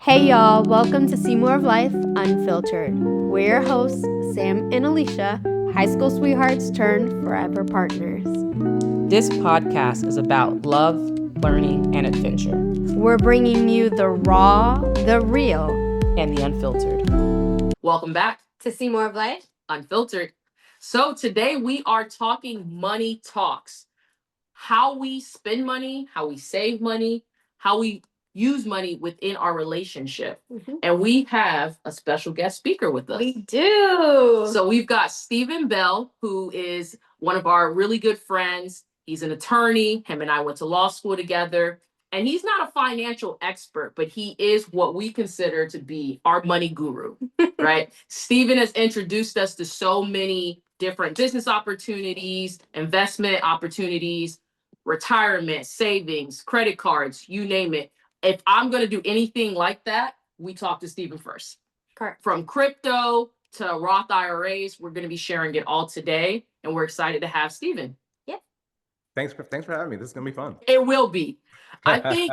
Hey y'all, welcome to Cmor of Life Unfiltered. We're your hosts, Sam and Alisha, high school sweethearts turned forever partners. This podcast is about love, learning, and adventure. We're bringing you the raw, the real, and the unfiltered. Welcome back to Cmor of Life Unfiltered. So today we are talking money talks. How we spend money, how we save money, how we use money within our relationship. And we have a special guest speaker with us. We do. So we've got Stephen Bell, who is one of our really good friends. He's an attorney. Him and I went to law school together. And he's not a financial expert, but he is what we consider to be our money guru, right? Stephen has introduced us to so many different business opportunities, investment opportunities, retirement, savings, credit cards, you name it. If I'm going to do anything like that, we talk to Stephen first. Correct. From crypto to Roth IRAs, we're going to be sharing it all today, and we're excited to have Stephen. Yep. Thanks for having me. This is going to be fun. It will be. I think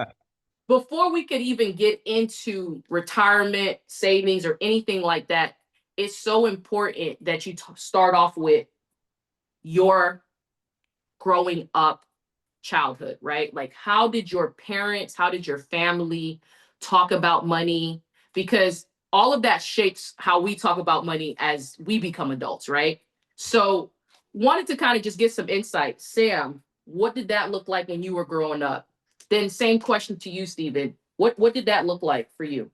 before we could even get into retirement, savings, or anything like that, it's so important that you start off with your growing up childhood, right? Like, how did your parents, how did your family talk about money? Because all of that shapes how we talk about money as we become adults, right? So, wanted to kind of just get some insight. Sam, what did that look like when you were growing up? Then, same question to you, Stephen. What did that look like for you?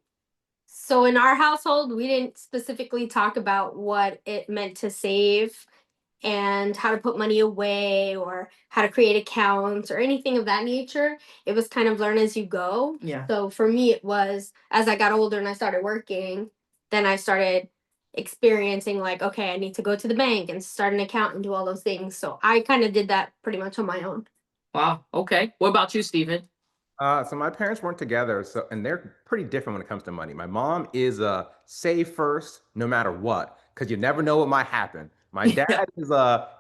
So in our household, we didn't specifically talk about what it meant to save and how to put money away or how to create accounts or anything of that nature. It was kind of learn as you go. Yeah. So for me, it was as I got older and I started working, then I started experiencing like, okay, I need to go to the bank and start an account and do all those things. So I kind of did that pretty much on my own. Wow. Okay. What about you, Stephen? So my parents weren't together, and they're pretty different when it comes to money. My mom is save first, no matter what, because you never know what might happen. My dad is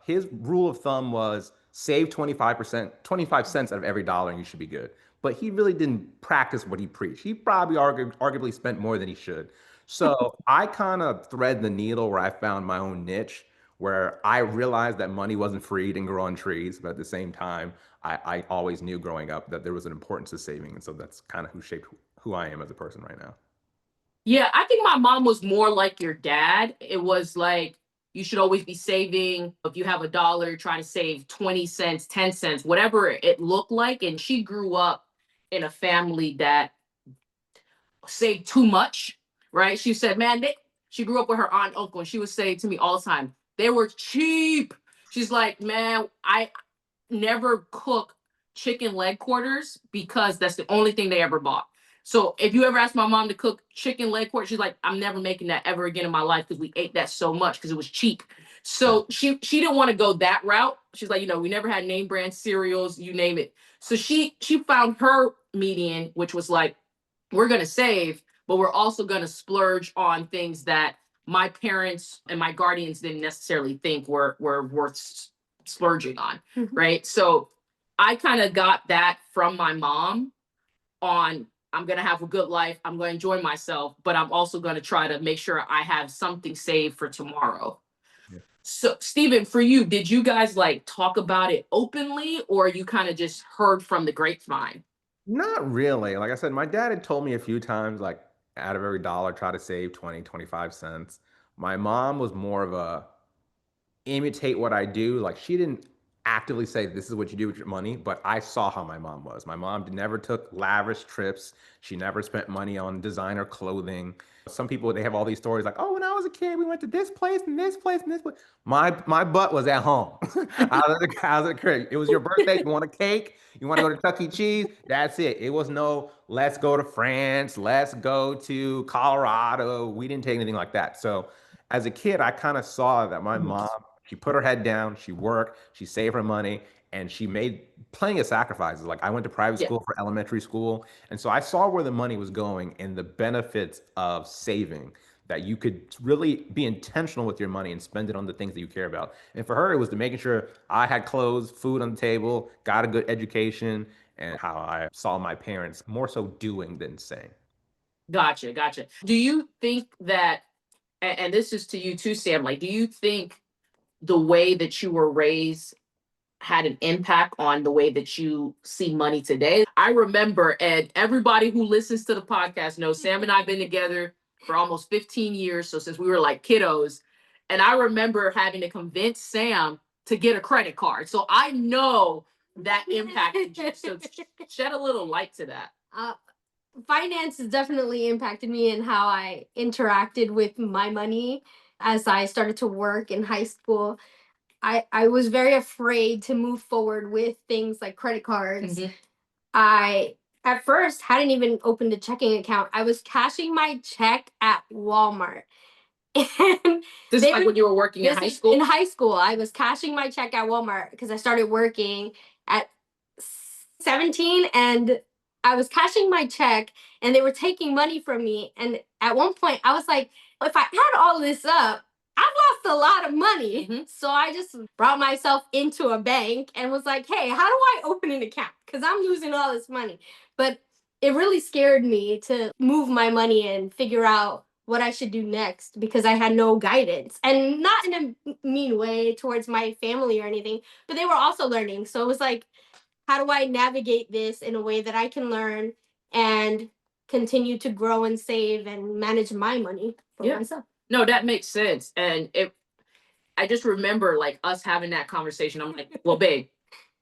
his rule of thumb was save 25%, 25 cents out of every dollar, and you should be good. But he really didn't practice what he preached. He probably arguably spent more than he should. So I kind of thread the needle where I found my own niche, where I realized that money wasn't free, didn't grow on trees, but at the same time, I always knew growing up that there was an importance to saving. And so that's kind of who shaped who I am as a person right now. Yeah, I think my mom was more like your dad. It was like, you should always be saving. If you have a dollar, try to save 20 cents, 10 cents, whatever it looked like. And she grew up in a family that saved too much, right? She said, man, she grew up with her aunt and uncle, and she would say to me all the time, they were cheap. She's like, man, I never cook chicken leg quarters because that's the only thing they ever bought. So if you ever ask my mom to cook chicken leg quarters, she's like, I'm never making that ever again in my life because we ate that so much because it was cheap. So she didn't want to go that route. She's like, we never had name brand cereals, you name it. So she found her median, which was like, we're going to save, but we're also going to splurge on things that my parents and my guardians didn't necessarily think were worth splurging on, right? So I kind of got that from my mom on, I'm going to have a good life, I'm going to enjoy myself, but I'm also going to try to make sure I have something saved for tomorrow. Yeah. So Stephen, for you, did you guys like talk about it openly, or you kind of just heard from the grapevine? Not really. Like I said, my dad had told me a few times, like out of every dollar, try to save 20, 25 cents. My mom was more of a imitate what I do. Like she didn't actively say this is what you do with your money, but I saw how my mom was. My mom never took lavish trips. She never spent money on designer clothing. Some people they have all these stories like, oh, when I was a kid, we went to this place and this place and this place. My butt was at home. I was at the crib. It was your birthday. You want a cake? You want to go to Chuck E. Cheese? That's it. It was no, let's go to France, let's go to Colorado. We didn't take anything like that. So as a kid, I kind of saw that my mom, she put her head down, she worked, she saved her money, and she made plenty of sacrifices. Like I went to private school for elementary school. And so I saw where the money was going and the benefits of saving, that you could really be intentional with your money and spend it on the things that you care about. And for her, it was to making sure I had clothes, food on the table, got a good education, and how I saw my parents more so doing than saying. Gotcha, gotcha. Do you think that, and this is to you too, Sam, like, do you think the way that you were raised had an impact on the way that you see money today? I remember, and everybody who listens to the podcast knows Sam and I have been together for almost 15 years. So since we were like kiddos, and I remember having to convince Sam to get a credit card. So I know that impacted you. So shed a little light to that. Finance has definitely impacted me in how I interacted with my money as I started to work in high school. I was very afraid to move forward with things like credit cards. I at first hadn't even opened a checking account. I was cashing my check at Walmart. And This is like when you were working in high school? In high school, I was cashing my check at Walmart because I started working at 17, and I was cashing my check and they were taking money from me. And at one point I was like, if I add all this up, I've lost a lot of money. So I just brought myself into a bank and was like, hey, how do I open an account? Because I'm losing all this money. But it really scared me to move my money and figure out what I should do next because I had no guidance, and not in a mean way towards my family or anything, but they were also learning. So it was like, how do I navigate this in a way that I can learn and continue to grow and save and manage my money for myself? No, that makes sense. And I just remember like us having that conversation. I'm like, well, babe,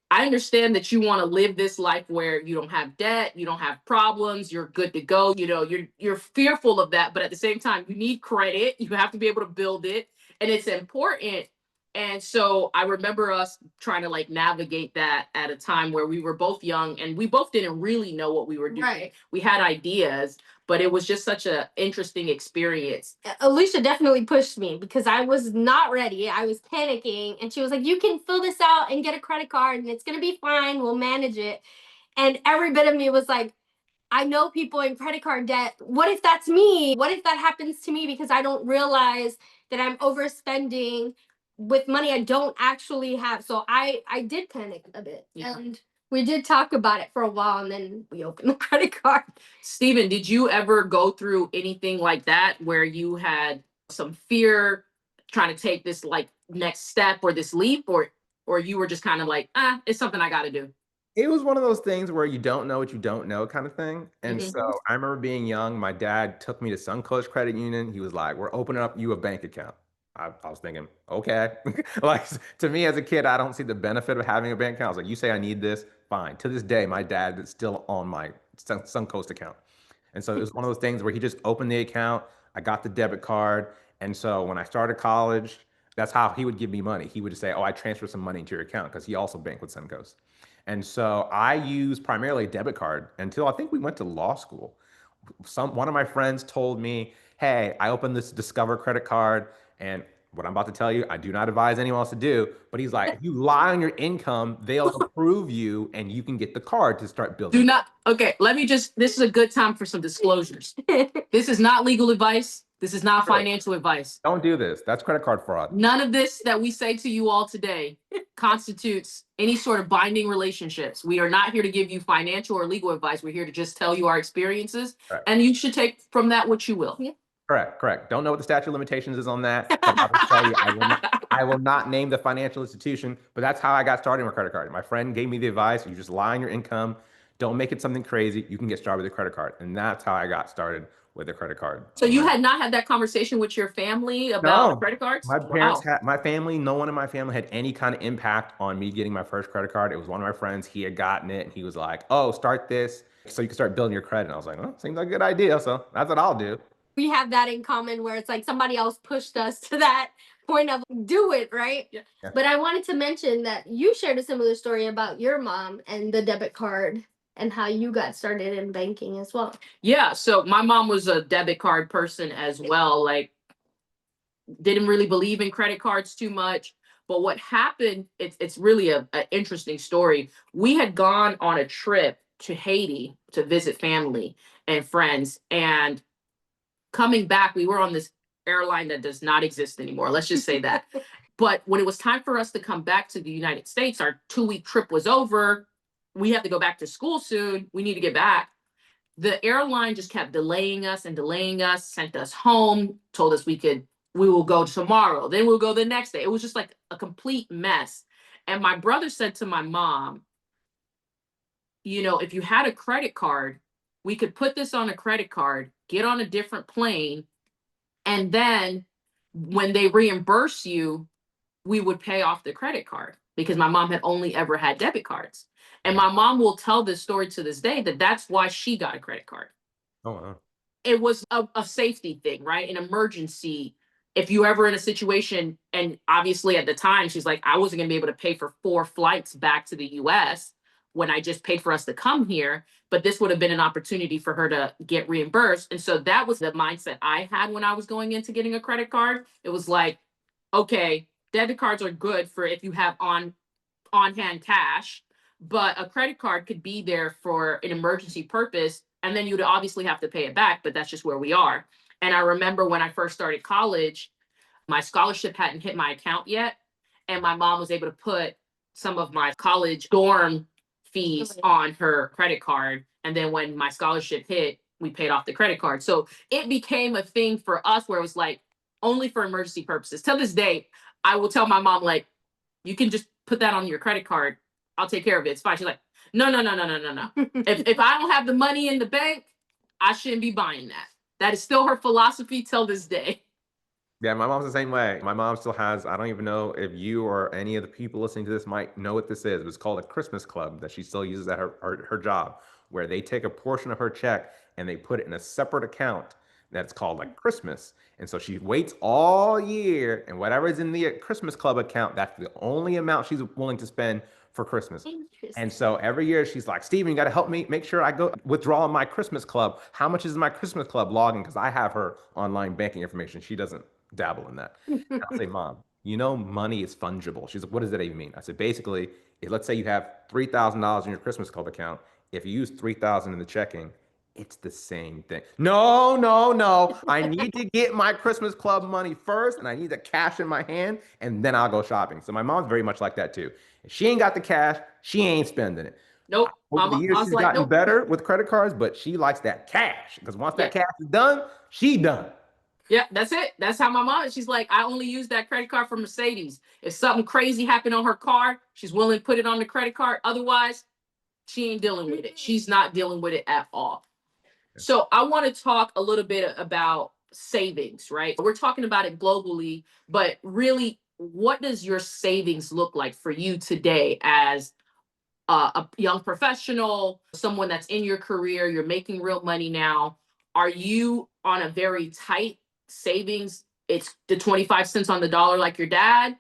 I understand that you want to live this life where you don't have debt, you don't have problems, you're good to go. You know, you're fearful of that, but at the same time, you need credit. You have to be able to build it, and it's important. And so I remember us trying to like navigate that at a time where we were both young and we both didn't really know what we were doing. Right. We had ideas, but it was just such an interesting experience. Alisha definitely pushed me because I was not ready. I was panicking, and she was like, you can fill this out and get a credit card and it's going to be fine. We'll manage it. And every bit of me was like, I know people in credit card debt. What if that's me? What if that happens to me because I don't realize that I'm overspending with money I don't actually have? So I did panic a bit. Yeah. And we did talk about it for a while, and then we opened the credit card. Stephen, did you ever go through anything like that where you had some fear trying to take this like next step or this leap, or you were just kind of like, it's something I got to do? It was one of those things where you don't know what you don't know kind of thing. And so I remember being young, my dad took me to Suncoast Credit Union. He was like, we're opening up you a bank account. I was thinking, okay. Like to me as a kid, I don't see the benefit of having a bank account. I was like, you say I need this, fine. To this day, my dad is still on my Suncoast account. And so it was one of those things where he just opened the account. I got the debit card. And so when I started college, that's how he would give me money. He would just say, oh, I transfer some money into your account because he also banked with Suncoast. And so I used primarily a debit card until I think we went to law school. One of my friends told me, hey, I opened this Discover credit card, and what I'm about to tell you, I do not advise anyone else to do, but he's like, if you lie on your income, they'll approve you and you can get the card to start building. Do not, okay, this is a good time for some disclosures. This is not legal advice. This is not financial advice. Don't do this. That's credit card fraud. None of this that we say to you all today constitutes any sort of binding relationships. We are not here to give you financial or legal advice. We're here to just tell you our experiences, and you should take from that what you will. Yeah. Correct. Don't know what the statute of limitations is on that. But I will tell you, I will not name the financial institution, but that's how I got started with credit card. My friend gave me the advice, you just lie on your income. Don't make it something crazy. You can get started with a credit card. And that's how I got started with a credit card. So you had not had that conversation with your family about credit cards? My parents had, my family, no one in my family had any kind of impact on me getting my first credit card. It was one of my friends. He had gotten it and he was like, oh, start this so you can start building your credit. And I was like, oh, seems like a good idea. So that's what I'll do. We have that in common where it's like somebody else pushed us to that point of do it, right? Yeah. But I wanted to mention that you shared a similar story about your mom and the debit card and how you got started in banking as well. Yeah, so my mom was a debit card person as well, like didn't really believe in credit cards too much. But what happened, it's really an interesting story. We had gone on a trip to Haiti to visit family and friends, and coming back, we were on this airline that does not exist anymore. Let's just say that. But when it was time for us to come back to the United States, our 2-week trip was over. We have to go back to school soon. We need to get back. The airline just kept delaying us and delaying us, sent us home, told us we will go tomorrow, then we'll go the next day. It was just like a complete mess. And my brother said to my mom, if you had a credit card, we could put this on a credit card, get on a different plane, and then when they reimburse you, we would pay off the credit card, because my mom had only ever had debit cards. And my mom will tell this story to this day, that that's why she got a credit card. Oh, wow. It was a safety thing, right? An emergency. If you ever in a situation, and obviously at the time, she's like, I wasn't gonna be able to pay for 4 flights back to the US when I just paid for us to come here, but this would have been an opportunity for her to get reimbursed. And so that was the mindset I had when I was going into getting a credit card. It was like, okay, debit cards are good for if you have on-hand cash, but a credit card could be there for an emergency purpose, and then you'd obviously have to pay it back, but that's just where we are. And I remember when I first started college, my scholarship hadn't hit my account yet, and my mom was able to put some of my college dorm fees on her credit card, and then when my scholarship hit, we paid off the credit card. So it became a thing for us where it was like only for emergency purposes. Till this day, I will tell my mom, like, you can just put that on your credit card. I'll take care of it. It's fine. She's like, no. If I don't have the money in the bank, I shouldn't be buying that. That is still her philosophy till this day. Yeah, my mom's the same way. My mom still has, I don't even know if you or any of the people listening to this might know what this is. It's called a Christmas club that she still uses at her job, where they take a portion of her check and they put it in a separate account that's called like Christmas. And so she waits all year, and whatever is in the Christmas club account, that's the only amount she's willing to spend for Christmas. And so every year she's like, Steven, you got to help me make sure I go withdraw my Christmas club. How much is my Christmas club login? Because I have her online banking information. She doesn't dabble in that. And I'll say, Mom, money is fungible. She's like, what does that even mean? I said, basically, if let's say you have $3,000 in your Christmas club account, if you use 3,000 in the checking, it's the same thing. No, no, no. I need to get my Christmas club money first, and I need the cash in my hand, and then I'll go shopping. So my mom's very much like that too. If she ain't got the cash, she ain't spending it. Nope. Over the years, she's like, gotten better with credit cards, but she likes that cash, because once that cash is done, she done. Yeah, that's it. That's how my mom is. She's like, I only use that credit card for Mercedes. If something crazy happened on her car, she's willing to put it on the credit card. Otherwise, she ain't dealing with it. She's not dealing with it at all. So I want to talk a little bit about savings, right? We're talking about it globally, but really, what does your savings look like for you today as a young professional, someone that's in your career, you're making real money now? Are you on a very tight savings? It's the 25 cents on the dollar like your dad?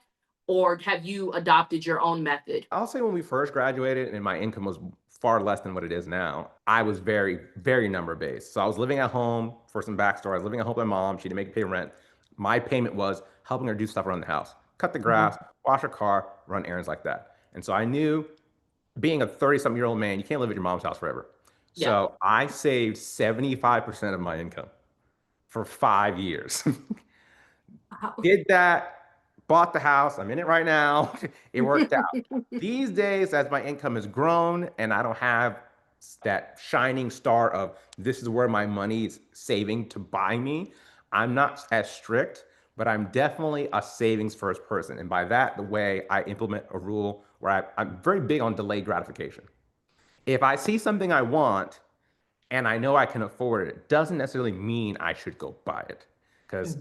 Or have you adopted your own method? I'll say when we first graduated and my income was far less than what it is now, I was very, very number based. So I was living at home. For some backstory, I was living at home with my mom. She didn't make me pay rent. My payment was helping her do stuff around the house, cut the grass, wash her car, run errands like that. And so I knew, being a 30-something-year-old man, you can't live at your mom's house forever. Yeah. So I saved 75% of my income for 5 years. Wow. Did that. Bought the house. I'm in it right now. It worked out. These days, as my income has grown and I don't have that shining star of this is where my money is saving to buy me, I'm not as strict, but I'm definitely a savings first person. And by that, the way I implement a rule where I'm very big on delayed gratification. If I see something I want and I know I can afford it, it doesn't necessarily mean I should go buy it. Because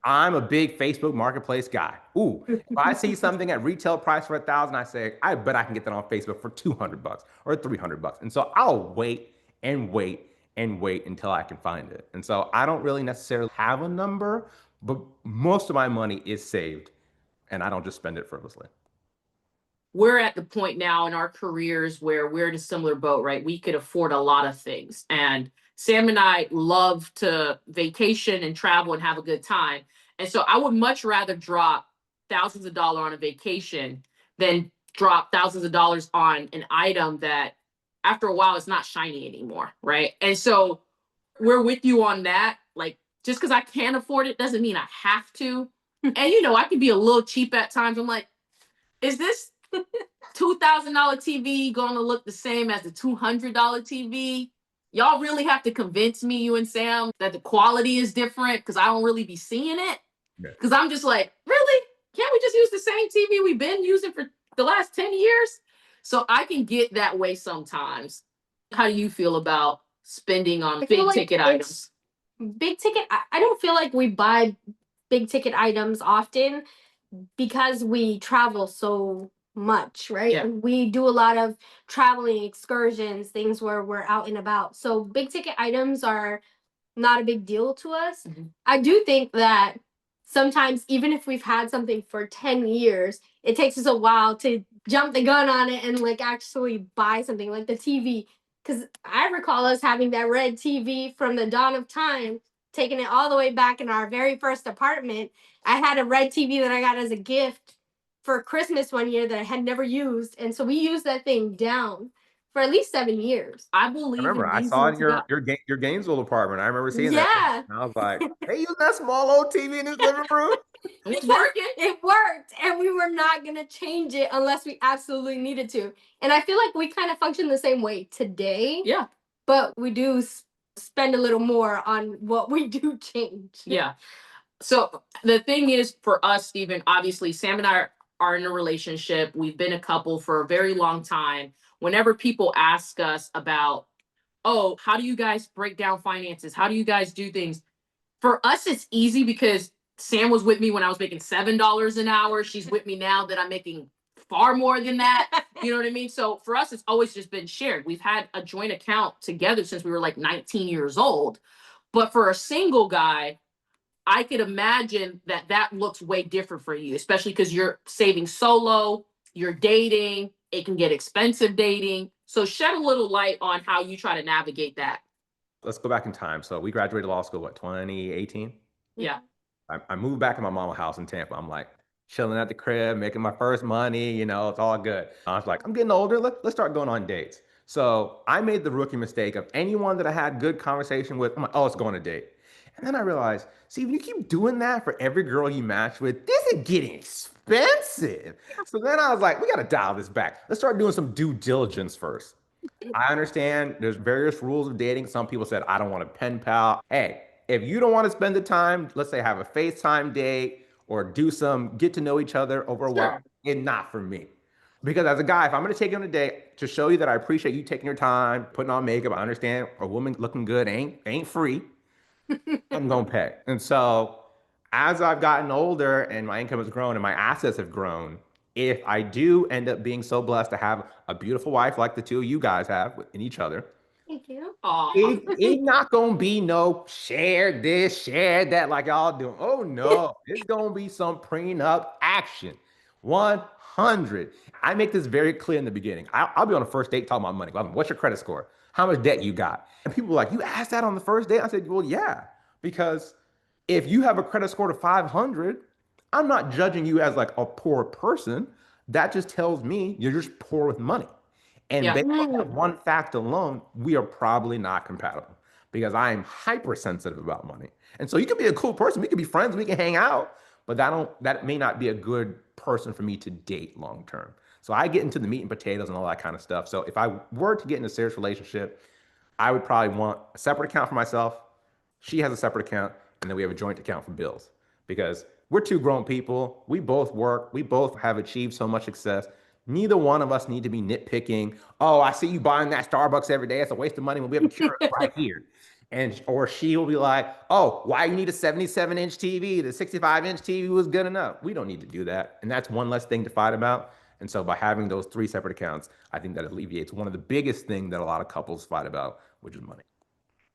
I'm a big Facebook marketplace guy. Ooh, if I see something at retail price for $1,000, I say, I bet I can get that on Facebook for $200 or $300. And so I'll wait and wait and wait until I can find it. And so I don't really necessarily have a number, but most of my money is saved and I don't just spend it frivolously. We're at the point now in our careers where we're in a similar boat, right? We could afford a lot of things. And Sam and I love to vacation and travel and have a good time. And so I would much rather drop thousands of dollars on a vacation than drop thousands of dollars on an item that after a while it's not shiny anymore, right? And so we're with you on that. Like, just because I can't afford it doesn't mean I have to. And I can be a little cheap at times. I'm like, is this $2,000 TV going to look the same as the $200 TV? Y'all really have to convince me, you and Sam, that the quality is different because I don't really be seeing it. Yeah. Because I'm just like, really? Can't we just use the same TV we've been using for the last 10 years? So I can get that way sometimes. How do you feel about spending on big ticket items? Big ticket, I don't feel like we buy big ticket items often because we travel so much, right? Yeah. We do a lot of traveling excursions, things where we're out and about. So big ticket items are not a big deal to us. I do think that sometimes, even if we've had something for 10 years, it takes us a while to jump the gun on it and like actually buy something like the TV. Because I recall us having that red TV from the dawn of time, taking it all the way back in our very first apartment. I had a red TV that I got as a gift for Christmas one year that I had never used. And so we used that thing down for at least 7 years. I I believe remember in I these saw it ones in your Gainesville apartment. I remember seeing that. Yeah. And I was like, they use that small old TV in his living room. It's working. It worked, and we were not gonna change it unless we absolutely needed to. And I feel like we kind of function the same way today. Yeah. But we do spend a little more on what we do change. Yeah. So the thing is, for us, Stephen, obviously, Sam and I are in a relationship. We've been a couple for a very long time. Whenever people ask us about, oh, how do you guys break down finances? How do you guys do things? For us, it's easy because Sam was with me when I was making $7 an hour. She's with me now that I'm making far more than that. You know what I mean? So for us, it's always just been shared. We've had a joint account together since we were like 19 years old. But for a single guy, I could imagine that that looks way different for you, especially because you're saving solo, you're dating, it can get expensive dating. So shed a little light on how you try to navigate that. Let's go back in time. So we graduated law school, what, 2018? Yeah. I moved back in my mama's house in Tampa. I'm like chilling at the crib, making my first money, it's all good. I was like, I'm getting older. Let's start going on dates. So I made the rookie mistake of anyone that I had good conversation with, I'm like, oh, let's go on a date. And then I realized, see, when you keep doing that for every girl you match with, this is getting expensive. So then I was like, we got to dial this back. Let's start doing some due diligence first. I understand there's various rules of dating. Some people said, I don't want a pen pal. Hey, if you don't want to spend the time, let's say have a FaceTime date or do some get to know each other over a while, it's not for me. Because as a guy, if I'm going to take you on a date to show you that I appreciate you taking your time, putting on makeup, I understand a woman looking good ain't free. I'm going to pay. And so as I've gotten older and my income has grown and my assets have grown, if I do end up being so blessed to have a beautiful wife like the two of you guys have in each other, Thank you. it not gonna be no share this, share that like y'all doing. Oh no, it's gonna be some prenup action. 100. I make this very clear in the beginning. I'll be on a first date talking about money. What's your credit score? How much debt you got? And people are like, you asked that on the first date? I said, well, yeah, because if you have a credit score to 500, I'm not judging you as like a poor person. That just tells me you're just poor with money. And based on that one fact alone, we are probably not compatible because I am hypersensitive about money. And so you could be a cool person. We could be friends. We can hang out, but that may not be a good person for me to date long term. So I get into the meat and potatoes and all that kind of stuff. So if I were to get in a serious relationship, I would probably want a separate account for myself. She has a separate account, and then we have a joint account for bills because we're two grown people. We both work. We both have achieved so much success. Neither one of us need to be nitpicking. Oh, I see you buying that Starbucks every day. It's a waste of money when we have a cure right here. And or she will be like, oh, why you need a 77-inch TV? The 65-inch TV was good enough. We don't need to do that. And that's one less thing to fight about. And so by having those three separate accounts, I think that alleviates one of the biggest things that a lot of couples fight about, which is money.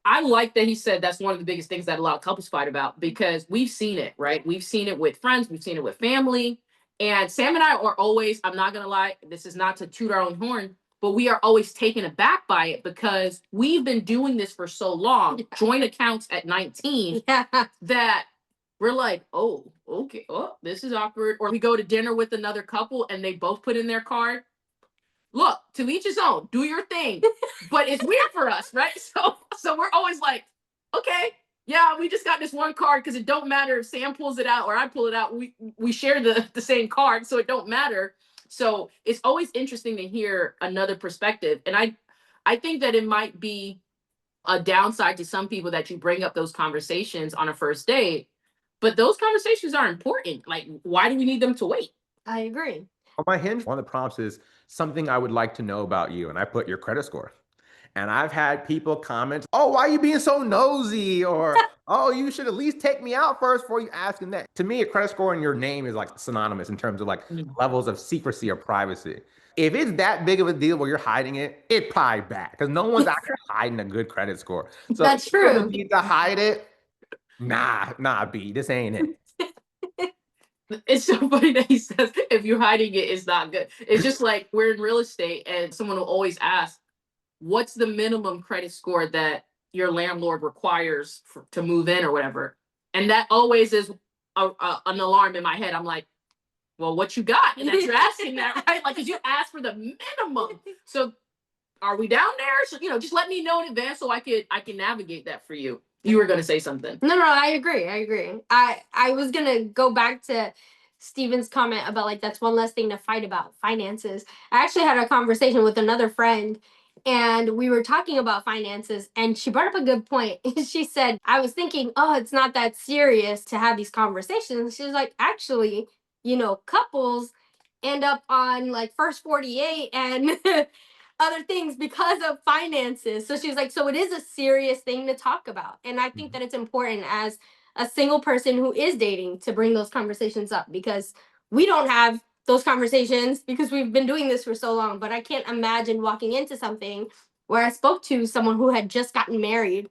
I like that he said that's one of the biggest things that a lot of couples fight about because we've seen it, right? We've seen it with friends, we've seen it with family. And Sam and I are always, I'm not going to lie, this is not to toot our own horn, but we are always taken aback by it because we've been doing this for so long, joint accounts at 19, that we're like, oh, okay, oh, this is awkward. Or we go to dinner with another couple and they both put in their card. Look, to each his own, do your thing. But it's weird for us, right? So we're always like, okay, yeah, we just got this one card because it don't matter if Sam pulls it out or I pull it out. We share the same card, so it don't matter. So it's always interesting to hear another perspective. And I think that it might be a downside to some people that you bring up those conversations on a first date, but those conversations are important. Like, why do we need them to wait? I agree. On my Hinge, one of the prompts is something I would like to know about you, and I put your credit score. And I've had people comment, "Oh, why are you being so nosy?" Or, "Oh, you should at least take me out first before you asking that." To me, a credit score and your name is like synonymous in terms of like Mm. levels of secrecy or privacy. If it's that big of a deal where you're hiding it, it's probably bad because no one's out here hiding a good credit score. So if That's you're the true. need to hide it, nah, B, this ain't it. It's so funny that he says if you're hiding it, it's not good. It's just like we're in real estate and someone will always ask, what's the minimum credit score that your landlord requires to move in or whatever? And that always is an alarm in my head. I'm like, well, what you got? And that you're asking that, right? Like, because you asked for the minimum. So are we down there? So, just let me know in advance so I can navigate that for you. You were going to say something. No, I agree. I was gonna go back to Steven's comment about like that's one less thing to fight about, finances. I actually had a conversation with another friend and we were talking about finances and she brought up a good point. She said, I was thinking, oh, it's not that serious to have these conversations. She was like, actually, couples end up on like first 48 and other things because of finances. So she was like, so it is a serious thing to talk about. And I think that it's important as a single person who is dating to bring those conversations up because we don't have those conversations because we've been doing this for so long. But I can't imagine walking into something where I spoke to someone who had just gotten married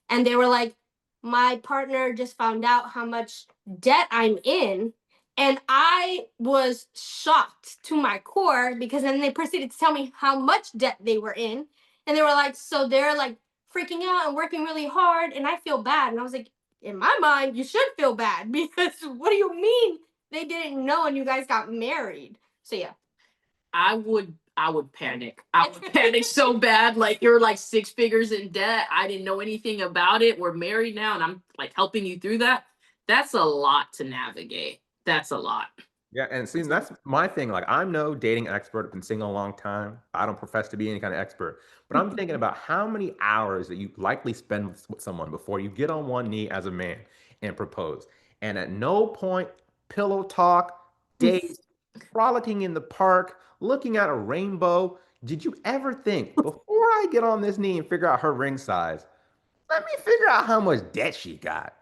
and they were like, my partner just found out how much debt I'm in, and I was shocked to my core because then they proceeded to tell me how much debt they were in. And they were like, so they're like freaking out and working really hard. And I feel bad. And I was like, in my mind, you should feel bad because what do you mean they didn't know and you guys got married? So yeah. I would panic. I would panic so bad. Like, you're like 6 figures in debt. I didn't know anything about it. We're married now and I'm like helping you through that. That's a lot to navigate. That's a lot. Yeah, and see, that's my thing. Like, I'm no dating expert. I've been single a long time. I don't profess to be any kind of expert. But I'm thinking about how many hours that you likely spend with someone before you get on one knee as a man and propose. And at no point, pillow talk, dates, frolicking in the park, looking at a rainbow, did you ever think, before I get on this knee and figure out her ring size, let me figure out how much debt she got?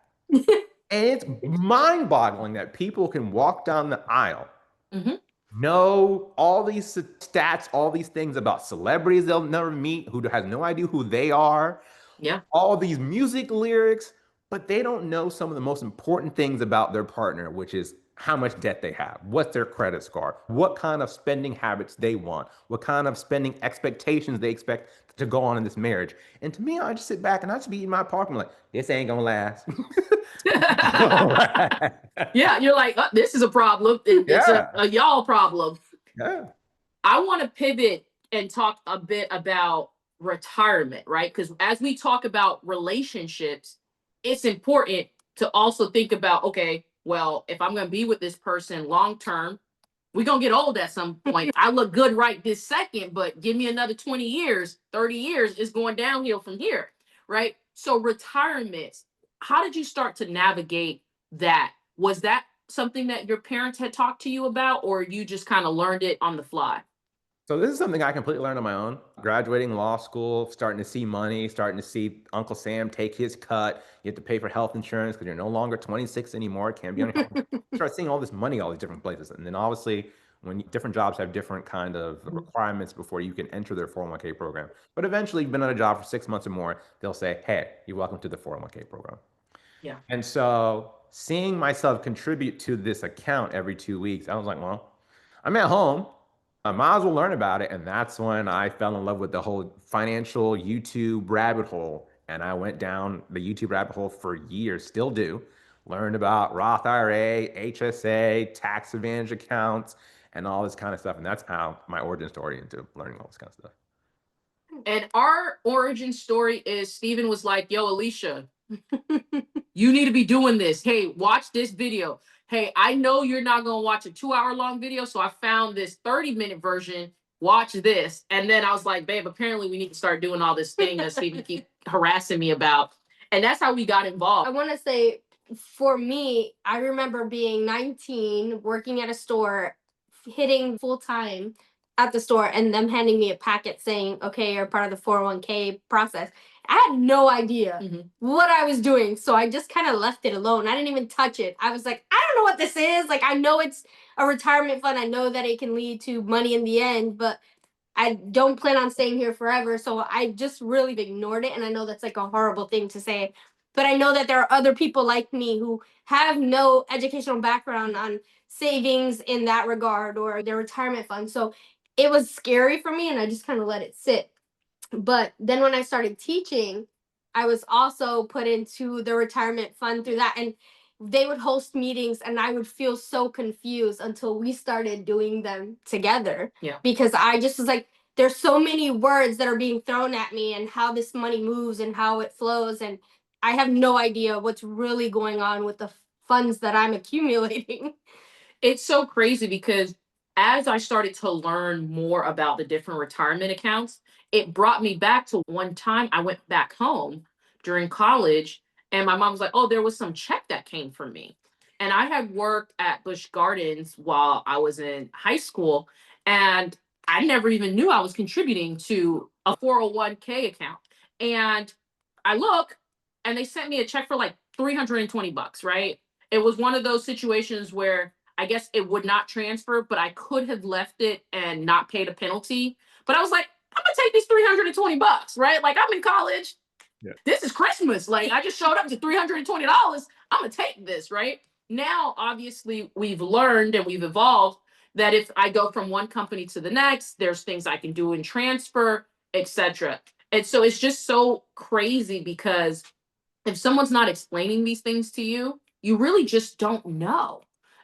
And it's mind boggling that people can walk down the aisle, Mm-hmm. know all these stats, all these things about celebrities they'll never meet, who has no idea who they are, Yeah. all these music lyrics, but they don't know some of the most important things about their partner, which is how much debt they have, what's their credit score, what kind of spending habits they want, what kind of spending expectations they expect to go on in this marriage. And to me, I just sit back and I just be eating my popcorn like, this ain't gonna last. Yeah, you're like, this is a problem. It's Yeah, a y'all problem. yeah. I want to pivot and talk a bit about retirement, right? Because as we talk about relationships, it's important to also think about, okay, well, if I'm going to be with this person long term, we're going to get old at some point. I look good right this second, but give me another 20 years, 30 years, it's going downhill from here, right? So, retirement, how did you start to navigate that? Was that something that your parents had talked to you about, or you just kind of learned it on the fly? So this is something I completely learned on my own. Graduating law school, starting to see money, starting to see Uncle Sam take his cut. You have to pay for health insurance because you're no longer 26 anymore. Can't be on your health. Start seeing all this money, all these different places. And then obviously, when different jobs have different kind of requirements before you can enter their 401k program. But eventually, you've been on a job for 6 months or more, they'll say, hey, you're welcome to the 401k program. Yeah. And so seeing myself contribute to this account every 2 weeks, I was like, well, I'm at home. I might as well learn about it. And that's when I fell in love with the whole financial YouTube rabbit hole. And I went down the YouTube rabbit hole for years, still do. Learned about Roth IRA, HSA, tax advantage accounts, and all this kind of stuff. And that's how my origin story into learning all this kind of stuff. And our origin story is Steven was like, yo, Alisha, you need to be doing this. Hey, watch this video. Hey, I know you're not going to watch a 2-hour long video. So I found this 30-minute version. Watch this. And then I was like, babe, apparently we need to start doing all this thing that Steven harassing me about. And that's how we got I involved. want to say for me, I remember being 19, working at a store, hitting full time at the store, and them handing me a packet saying, okay, you're part of the 401k process. I had no idea what I was doing. So I just kind of left it alone. I didn't even touch it. I was like, I don't know what this is. Like, I know it's a retirement fund. I know that it can lead to money in the end, but I don't plan on staying here forever. So I just really ignored it. And I know that's like a horrible thing to say, but I know that there are other people like me who have no educational background on savings in that regard or their retirement fund. So it was scary for me and I just kind of let it sit. But then when I started teaching, I was also put into the retirement fund through that. And they would host meetings and I would feel so confused until we started doing them together. Yeah. Because I just was like, there's so many words that are being thrown at me and how this money moves and how it flows. And I have no idea what's really going on with the funds that I'm accumulating. It's so crazy because as I started to learn more about the different retirement accounts, it brought me back to one time I went back home during college and my mom was like, "Oh, there was some check that came from me." And I had worked at Busch Gardens while I was in high school and I never even knew I was contributing to a 401k account. And I look and they sent me a check for like $320, right? It was one of those situations where I guess it would not transfer, but I could have left it and not paid a penalty. But I was like, I'm gonna take these $320, right? Like I'm in college. Yeah. This is Christmas. Like I just showed up to $320. I'm gonna take this, right? Now, obviously, we've learned and we've evolved that if I go from one company to the next, there's things I can do in transfer, etc. And so it's just so crazy because if someone's not explaining these things to you, you really just don't know.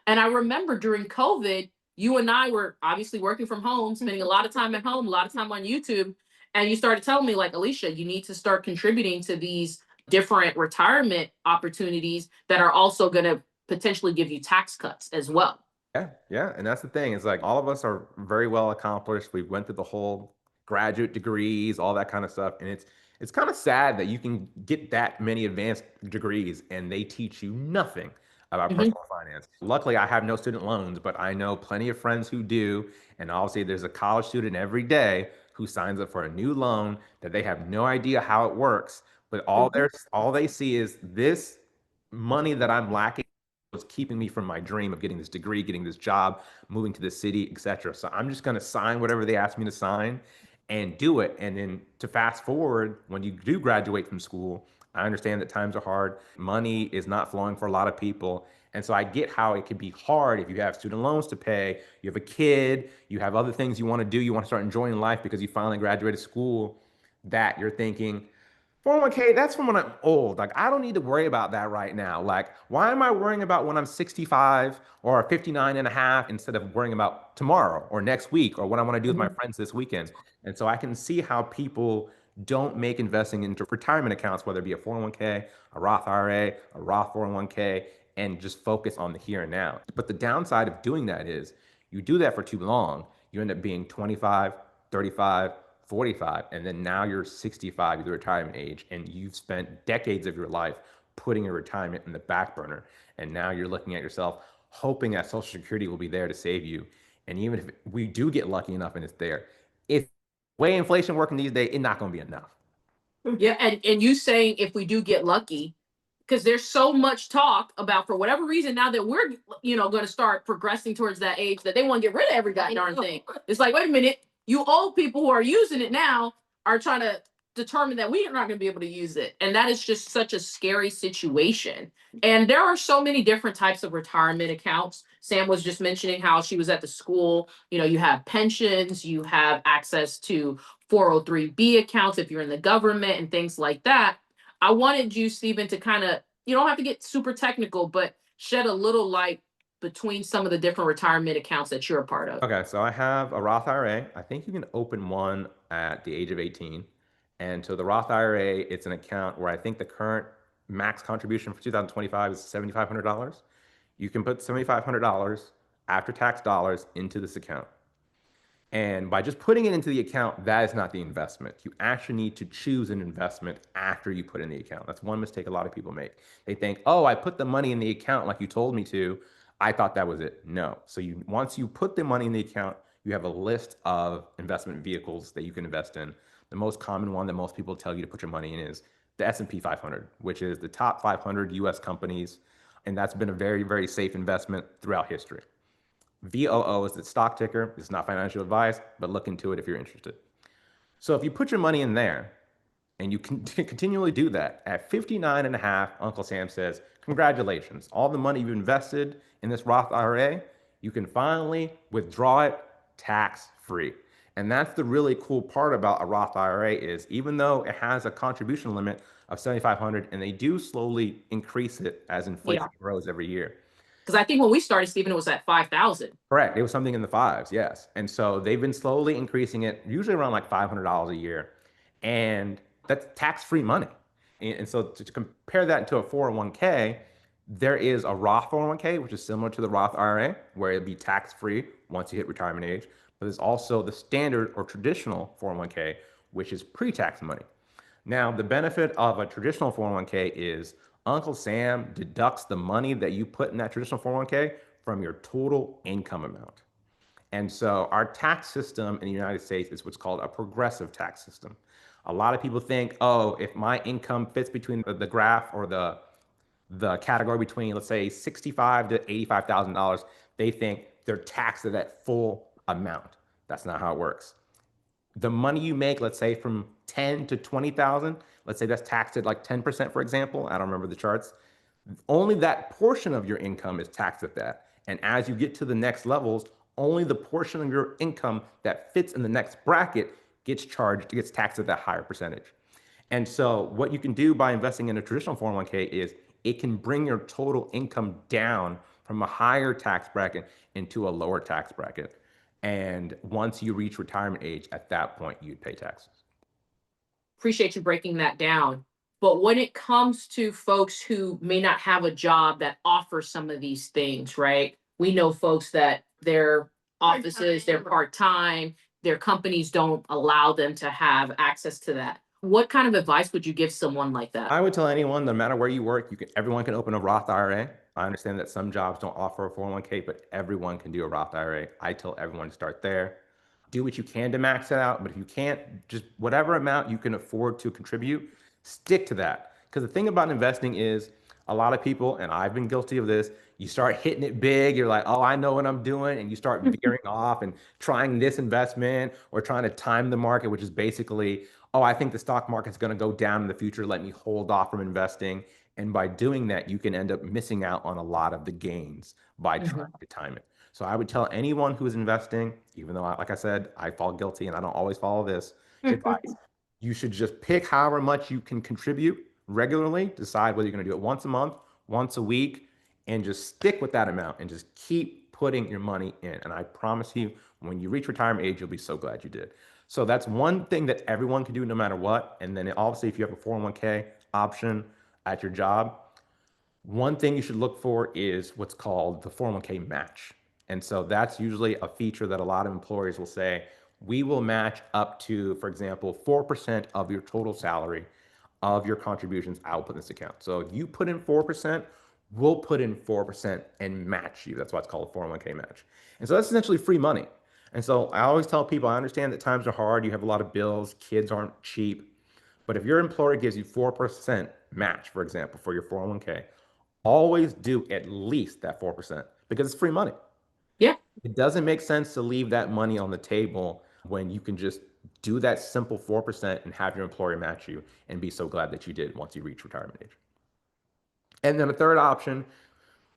And I remember during COVID, you and I were obviously working from home, spending a lot of time at home, a lot of time on YouTube. And you started telling me, like, Alisha, you need to start contributing to these different retirement opportunities that are also going to potentially give you tax cuts as well. Yeah, yeah, and that's the thing. It's like all of us are very well accomplished. We went through the whole graduate degrees, all that kind of stuff, and it's kind of sad that you can get that many advanced degrees and they teach you nothing about Mhm. personal finance. Luckily, I have no student loans, but I know plenty of friends who do, and obviously there's a college student every day who signs up for a new loan that they have no idea how it works, but all they see is this money that I'm lacking was keeping me from my dream of getting this degree, getting this job, moving to this city, etc. So I'm just going to sign whatever they ask me to sign and do it. And then to fast forward, when you do graduate from school, I understand that times are hard. Money is not flowing for a lot of people. And so I get how it can be hard if you have student loans to pay, you have a kid, you have other things you want to do, you want to start enjoying life because you finally graduated school, that you're thinking, 401k, that's from when I'm old. Like, I don't need to worry about that right now. Like, why am I worrying about when I'm 65 or 59 and a half instead of worrying about tomorrow or next week or what I want to do with my friends this weekend? And so I can see how people don't make investing into retirement accounts, whether it be a 401k, a Roth IRA, a Roth 401k, and just focus on the here and now. But the downside of doing that is you do that for too long, you end up being 25, 35, 45, and then now you're 65, the retirement age, and you've spent decades of your life putting your retirement in the back burner. And now you're looking at yourself, hoping that Social Security will be there to save you. And even if we do get lucky enough and it's there, if the way inflation working these days, it's not going to be enough. Yeah, and you saying if we do get lucky, because there's so much talk about for whatever reason now that we're going to start progressing towards that age that they want to get rid of every goddamn thing. It's like, wait a minute, you old people who are using it now are trying to determine that we are not going to be able to use it, and that is just such a scary situation. And there are so many different types of retirement accounts. Sam was just mentioning how she was at the school. You have pensions, you have access to 403b accounts if you're in the government and things like that. I wanted you, Stephen, to kind of, you don't have to get super technical, but shed a little light between some of the different retirement accounts that you're a part of. Okay, so I have a Roth IRA. I think you can open one at the age of 18. And so the Roth IRA, it's an account where I think the current max contribution for 2025 is $7,500. You can put $7,500 after tax dollars into this account. And by just putting it into the account, that is not the investment. You actually need to choose an investment after you put in the account. That's one mistake a lot of people make. They think, oh, I put the money in the account like you told me to. I thought that was it. No. So once you put the money in the account, you have a list of investment vehicles that you can invest in. The most common one that most people tell you to put your money in is the S&P 500, which is the top 500 US companies. And that's been a very, very safe investment throughout history. VOO is the stock ticker. It's not financial advice, but look into it if you're interested. So if you put your money in there and you can continually do that at 59 and a half, Uncle Sam says, congratulations. All the money you've invested in this Roth IRA, you can finally withdraw it tax free. And that's the really cool part about a Roth IRA is even though it has a contribution limit of 7,500 and they do slowly increase it as inflation grows every year. Because I think when we started, Stephen, it was at 5,000. Correct. It was something in the fives, yes. And so they've been slowly increasing it, usually around like $500 a year. And that's tax-free money. And so to compare that to a 401k, there is a Roth 401k, which is similar to the Roth IRA, where it'd be tax-free once you hit retirement age. But there's also the standard or traditional 401k, which is pre-tax money. Now, the benefit of a traditional 401k is Uncle Sam deducts the money that you put in that traditional 401k from your total income amount. And so our tax system in the United States is what's called a progressive tax system. A lot of people think, oh, if my income fits between the graph or the category between, let's say, $65,000 to $85,000, they think they're taxed at that full amount. That's not how it works. The money you make, let's say from 10 to 20,000, let's say that's taxed at like 10%, for example. I don't remember the charts. Only that portion of your income is taxed at that. And as you get to the next levels, only the portion of your income that fits in the next bracket gets taxed at that higher percentage. And so what you can do by investing in a traditional 401k is it can bring your total income down from a higher tax bracket into a lower tax bracket. And once you reach retirement age, at that point, you'd pay taxes. Appreciate you breaking that down. But when it comes to folks who may not have a job that offers some of these things, right? We know folks that their offices, they're part-time, their companies don't allow them to have access to that. What kind of advice would you give someone like that? I would tell anyone, no matter where you work, everyone can open a Roth IRA. I understand that some jobs don't offer a 401k, but everyone can do a Roth IRA. I tell everyone to start there. Do what you can to max it out, but if you can't, just whatever amount you can afford to contribute, stick to that. Because the thing about investing is a lot of people, and I've been guilty of this, you start hitting it big, you're like, oh, I know what I'm doing, and you start veering off and trying this investment or trying to time the market, which is basically, oh, I think the stock market's going to go down in the future, let me hold off from investing. And by doing that, you can end up missing out on a lot of the gains by trying to time it. So I would tell anyone who is investing, even though, like I said, I fall guilty and I don't always follow this advice, you should just pick however much you can contribute regularly, decide whether you're going to do it once a month, once a week, and just stick with that amount and just keep putting your money in. And I promise you, when you reach retirement age, you'll be so glad you did. So that's one thing that everyone can do no matter what. And then obviously, if you have a 401k option at your job, one thing you should look for is what's called the 401k match. And so that's usually a feature that a lot of employers will say, we will match up to, for example, 4% of your total salary of your contributions I'll put in this account. So if you put in 4%, we'll put in 4% and match you. That's why it's called a 401k match. And so that's essentially free money. And so I always tell people, I understand that times are hard. You have a lot of bills. Kids aren't cheap. But if your employer gives you 4% match, for example, for your 401k, always do at least that 4% because it's free money. Yeah. It doesn't make sense to leave that money on the table when you can just do that simple 4% and have your employer match you and be so glad that you did once you reach retirement age. And then a third option,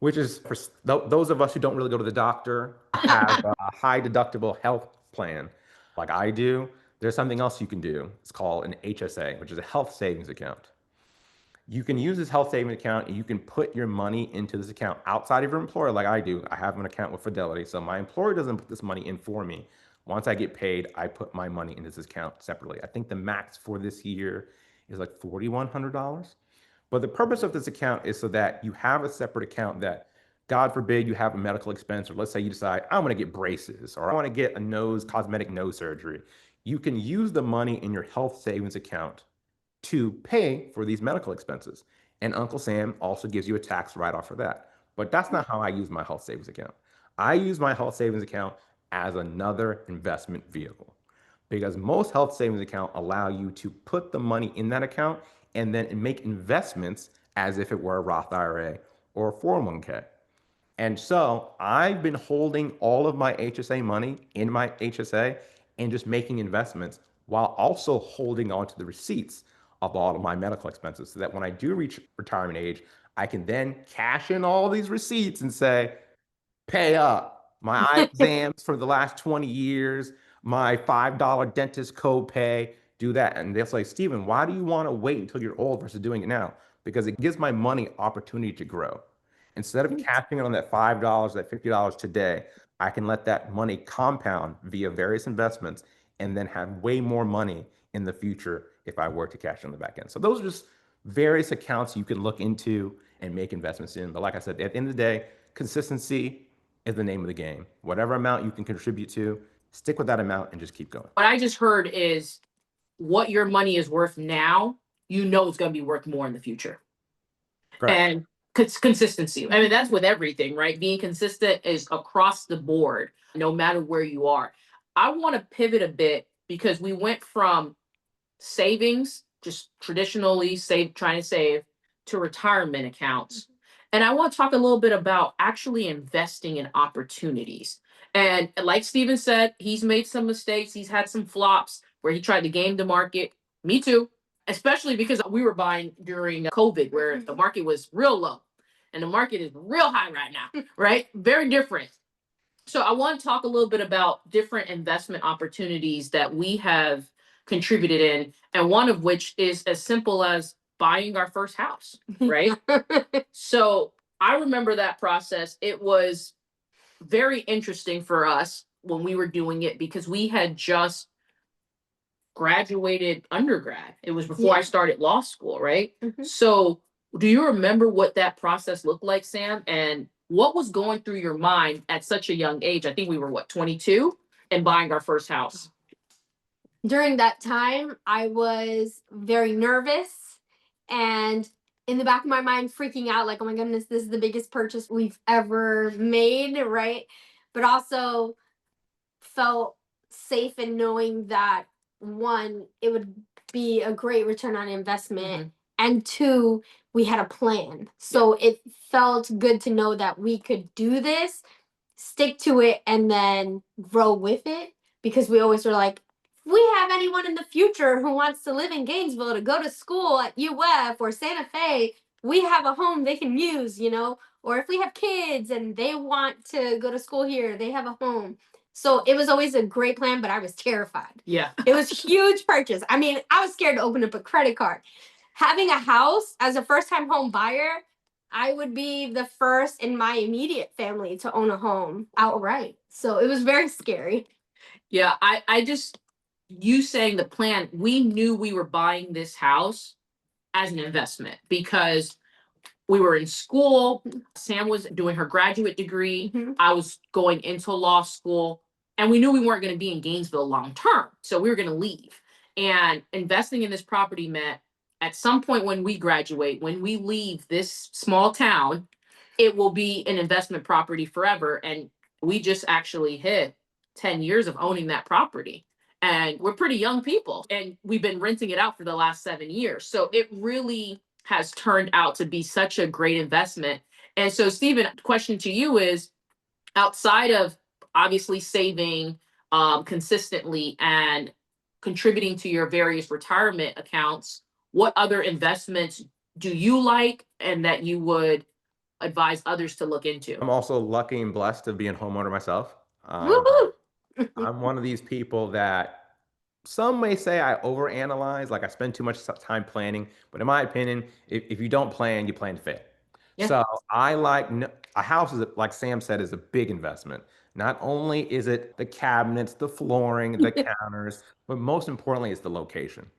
which is for those of us who don't really go to the doctor, have a high deductible health plan like I do, there's something else you can do. It's called an HSA, which is a health savings account. You can use this health savings account and you can put your money into this account outside of your employer like I do. I have an account with Fidelity, so my employer doesn't put this money in for me. Once I get paid, I put my money into this account separately. I think the max for this year is like $4,100. But the purpose of this account is so that you have a separate account that God forbid you have a medical expense, or let's say you decide, I want to get braces or I want to get a cosmetic nose surgery. You can use the money in your health savings account to pay for these medical expenses. And Uncle Sam also gives you a tax write-off for that. But that's not how I use my health savings account. I use my health savings account as another investment vehicle because most health savings accounts allow you to put the money in that account and then make investments as if it were a Roth IRA or a 401k. And so I've been holding all of my HSA money in my HSA and just making investments while also holding on to the receipts of all of my medical expenses so that when I do reach retirement age, I can then cash in all these receipts and say, pay up my eye exams for the last 20 years, my $5 dentist copay, do that. And they'll say, Stephen, why do you want to wait until you're old versus doing it now? Because it gives my money opportunity to grow. Instead of cashing in on that $5, that $50 today, I can let that money compound via various investments and then have way more money in the future if I were to cash in the back end. So those are just various accounts you can look into and make investments in. But like I said, at the end of the day, consistency is the name of the game. Whatever amount you can contribute to, stick with that amount and just keep going. What I just heard is what your money is worth now, you know it's going to be worth more in the future. Correct. And consistency. I mean, that's with everything, right? Being consistent is across the board, no matter where you are. I want to pivot a bit because we went from savings, just traditionally trying to save, to retirement accounts. And I want to talk a little bit about actually investing in opportunities. And like Steven said, he's made some mistakes. He's had some flops where he tried to game the market. Me too, especially because we were buying during COVID where the market was real low and the market is real high right now, right? Very different. So I want to talk a little bit about different investment opportunities that we have contributed in, and one of which is as simple as buying our first house, right? So I remember that process. It was very interesting for us when we were doing it because we had just graduated undergrad. It was before I started law school, right? So do you remember what that process looked like, Sam? And what was going through your mind at such a young age? I think we were, what, 22 and buying our first house? During that time, I was very nervous and in the back of my mind freaking out like, oh my goodness, this is the biggest purchase we've ever made, right? But also felt safe in knowing that one, it would be a great return on investment, and two, we had a plan. So it felt good to know that we could do this, stick to it, and then grow with it, because we always were like, if we have anyone in the future who wants to live in Gainesville to go to school at UF or Santa Fe, we have a home they can use, you know? Or if we have kids and they want to go to school here, they have a home. So it was always a great plan, but I was terrified. Yeah. It was a huge purchase. I mean, I was scared to open up a credit card. Having a house as a first-time home buyer, I would be the first in my immediate family to own a home outright. So it was very scary. Yeah, I just, you saying the plan, we knew we were buying this house as an investment because we were in school. Sam was doing her graduate degree. I was going into law school. And we knew we weren't going to be in Gainesville long term. So we were going to leave. And investing in this property meant at some point when we graduate, when we leave this small town, it will be an investment property forever. And we just actually hit 10 years of owning that property. And we're pretty young people. And we've been renting it out for the last 7 years. So it really has turned out to be such a great investment. And so, Stephen, question to you is, outside of obviously saving consistently and contributing to your various retirement accounts, what other investments do you like and that you would advise others to look into? I'm also lucky and blessed to be a homeowner myself. I'm one of these people that some may say I overanalyze, like I spend too much time planning. But in my opinion, if you don't plan, you plan to fail. Yeah. So I like a house is, like Sam said, is a big investment. Not only is it the cabinets, the flooring, the counters, but most importantly, it's the location.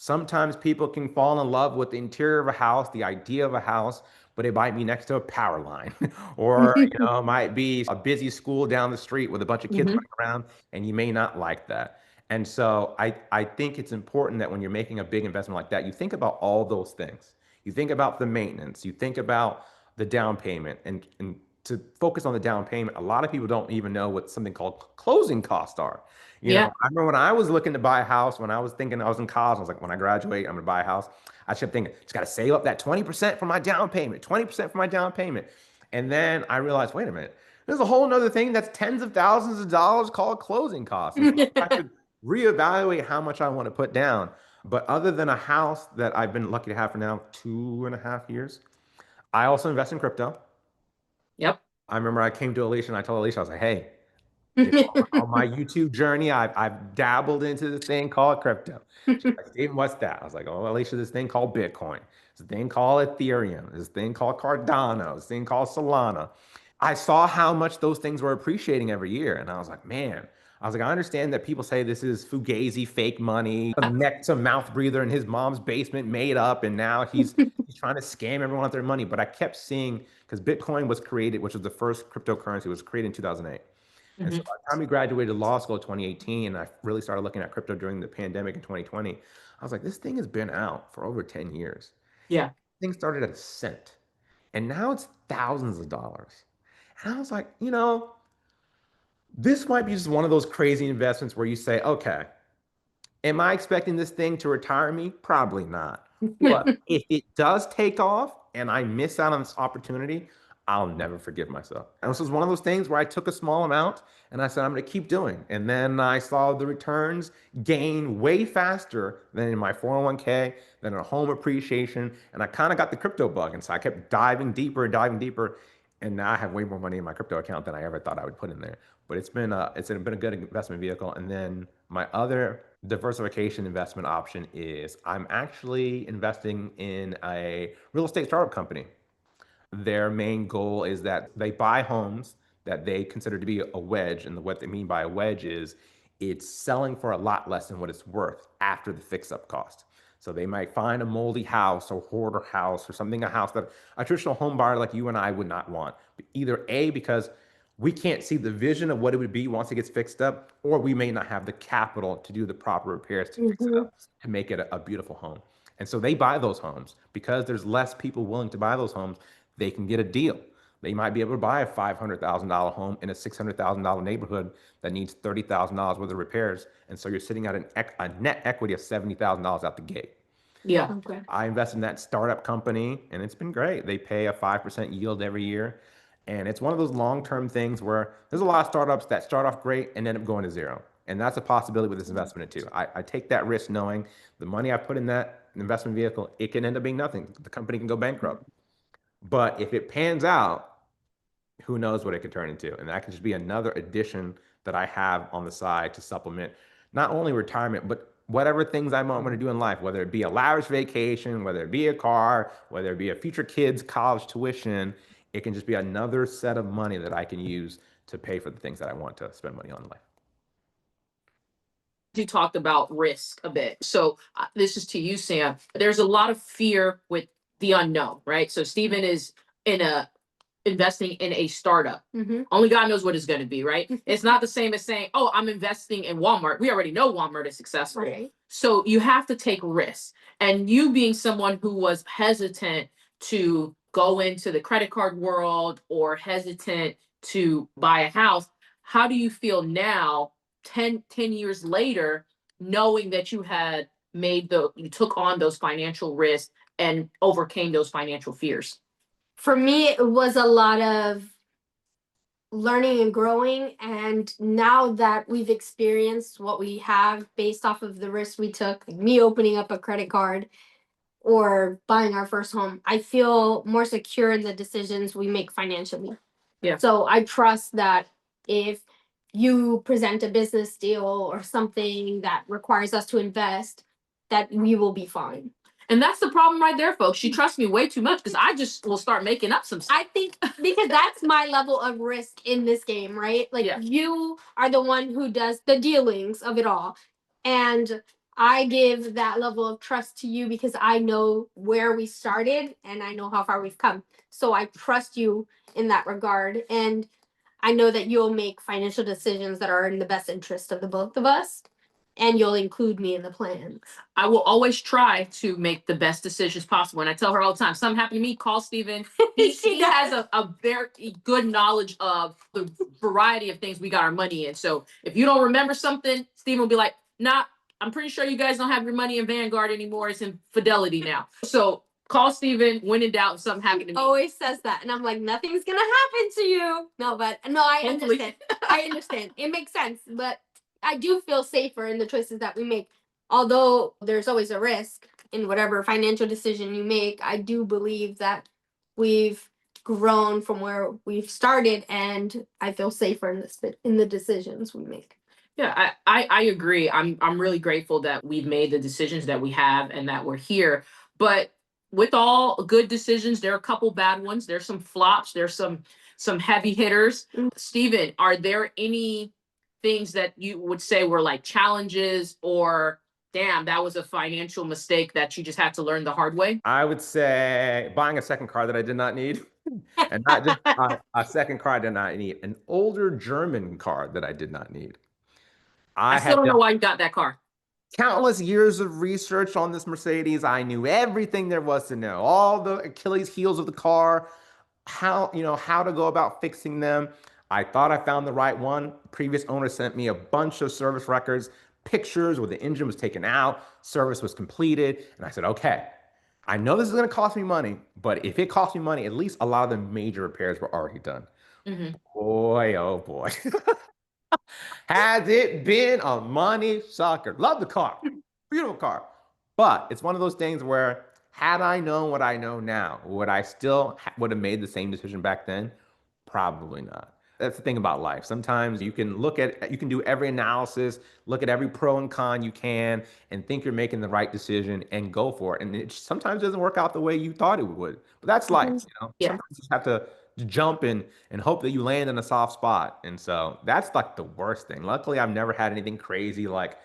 Sometimes people can fall in love with the interior of a house, the idea of a house, but it might be next to a power line, or it might be a busy school down the street with a bunch of kids Mhm. running around, and you may not like that. And so I think it's important that when you're making a big investment like that, you think about all those things. You think about the maintenance, you think about the down payment, and to focus on the down payment, a lot of people don't even know what something called closing costs are. Yeah. I remember when I was looking to buy a house, when I was thinking I was in college, I was like, when I graduate, I'm gonna buy a house. I kept thinking, just gotta save up that 20% for my down payment, 20% for my down payment. And then I realized, wait a minute, there's a whole nother thing that's tens of thousands of dollars called closing costs. And so I should reevaluate how much I want to put down. But other than a house that I've been lucky to have for now 2.5 years, I also invest in crypto. Yep. I remember I came to Alicia and I told Alicia, I was like, hey, on my YouTube journey, I've dabbled into this thing called crypto. She's like, Steven, what's that? I was like, oh, Alicia, this thing called Bitcoin. This thing called Ethereum. This thing called Cardano. This thing called Solana. I saw how much those things were appreciating every year. And I was like, man, I was like, I understand that people say this is fugazi, fake money, a neck to mouth breather in his mom's basement made up. And now he's trying to scam everyone out their money. But I kept seeing, because Bitcoin was created, which was the first cryptocurrency, was created in 2008. And so Mhm. by the time we graduated law school in 2018, and I really started looking at crypto during the pandemic in 2020, I was like, this thing has been out for over 10 years. Yeah. Thing started at a cent, and now it's thousands of dollars. And I was like, this might be just one of those crazy investments where you say, okay, am I expecting this thing to retire me? Probably not. But if it does take off and I miss out on this opportunity, I'll never forgive myself. And this was one of those things where I took a small amount and I said, I'm going to keep doing. And then I saw the returns gain way faster than in my 401k, than in a home appreciation. And I kind of got the crypto bug. And so I kept diving deeper and diving deeper. And now I have way more money in my crypto account than I ever thought I would put in there. But it's been a good investment vehicle. And then my other diversification investment option is I'm actually investing in a real estate startup company. Their main goal is that they buy homes that they consider to be a wedge. And what they mean by a wedge is it's selling for a lot less than what it's worth after the fix up cost. So they might find a moldy house or hoarder house or something, a house that a traditional home buyer like you and I would not want. Either A, because we can't see the vision of what it would be once it gets fixed up, or we may not have the capital to do the proper repairs to fix it Mhm. up, to make it a beautiful home. And so they buy those homes because there's less people willing to buy those homes. They can get a deal. They might be able to buy a $500,000 home in a $600,000 neighborhood that needs $30,000 worth of repairs. And so you're sitting at a net equity of $70,000 out the gate. Yeah. Okay. I invest in that startup company and it's been great. They pay a 5% yield every year. And it's one of those long-term things where there's a lot of startups that start off great and end up going to zero. And that's a possibility with this investment too. I take that risk knowing the money I put in that investment vehicle, it can end up being nothing. The company can go bankrupt. But if it pans out, who knows what it could turn into? And that could just be another addition that I have on the side to supplement not only retirement, but whatever things I might want to do in life, whether it be a lavish vacation, whether it be a car, whether it be a future kid's college tuition, it can just be another set of money that I can use to pay for the things that I want to spend money on in life. You talked about risk a bit. So this is to you, Sam. There's a lot of fear with the unknown, right? So Stephen is in a investing in a startup. Mhm. Only God knows what it's going to be, right? It's not the same as saying, oh, I'm investing in Walmart. We already know Walmart is successful. Right. So you have to take risks. And you being someone who was hesitant to go into the credit card world or hesitant to buy a house, how do you feel now, 10 years later, knowing that you took on those financial risks and overcame those financial fears? For me, it was a lot of learning and growing. And now that we've experienced what we have based off of the risks we took, like me opening up a credit card or buying our first home, I feel more secure in the decisions we make financially. Yeah. So I trust that if you present a business deal or something that requires us to invest, that we will be fine. And that's the problem right there, folks. She trusts me way too much because I just will start making up some stuff. I think because that's my level of risk in this game, right? Like Yeah. you are the one who does the dealings of it all. And I give that level of trust to you because I know where we started and I know how far we've come. So I trust you in that regard. And I know that you'll make financial decisions that are in the best interest of the both of us. And you'll include me in the plans. I will always try to make the best decisions possible. And I tell her all the time, something happened to me, call Steven. He has a very good knowledge of the variety of things we got our money in. So if you don't remember something, Steven will be like, nah, I'm pretty sure you guys don't have your money in Vanguard anymore. It's in Fidelity now. So call Steven when in doubt, something happened to me. Always says that. And I'm like, nothing's going to happen to you. No, but no, I Hopefully. understand. I understand. It makes sense. But I do feel safer in the choices that we make. Although there's always a risk in whatever financial decision you make, I do believe that we've grown from where we've started, and I feel safer in the decisions we make. Yeah, I agree. I'm really grateful that we've made the decisions that we have and that we're here. But with all good decisions, there are a couple bad ones. There's some flops. There's some heavy hitters. Steven, are there any things that you would say were like challenges or damn, that was a financial mistake that you just had to learn the hard way? I would say buying a second car that I did not need. And not just a second car I did not need, an older German car that I did not need. I still don't know why you got that car. Countless years of research on this Mercedes. I knew everything there was to know, all the Achilles heels of the car, how to go about fixing them. I thought I found the right one. Previous owner sent me a bunch of service records, pictures where the engine was taken out, service was completed, and I said, okay, I know this is going to cost me money, but if it costs me money, at least a lot of the major repairs were already done. Boy, oh boy. Has it been a money sucker? Love the car. Beautiful car. But it's one of those things where had I known what I know now, would I still would have made the same decision back then? Probably not. That's the thing about life. Sometimes you can do every analysis, look at every pro and con you can, and think you're making the right decision and go for it. And it sometimes doesn't work out the way you thought it would. But that's life, Yeah. Sometimes you just have to jump in and hope that you land in a soft spot. And so that's like the worst thing. Luckily, I've never had anything crazy like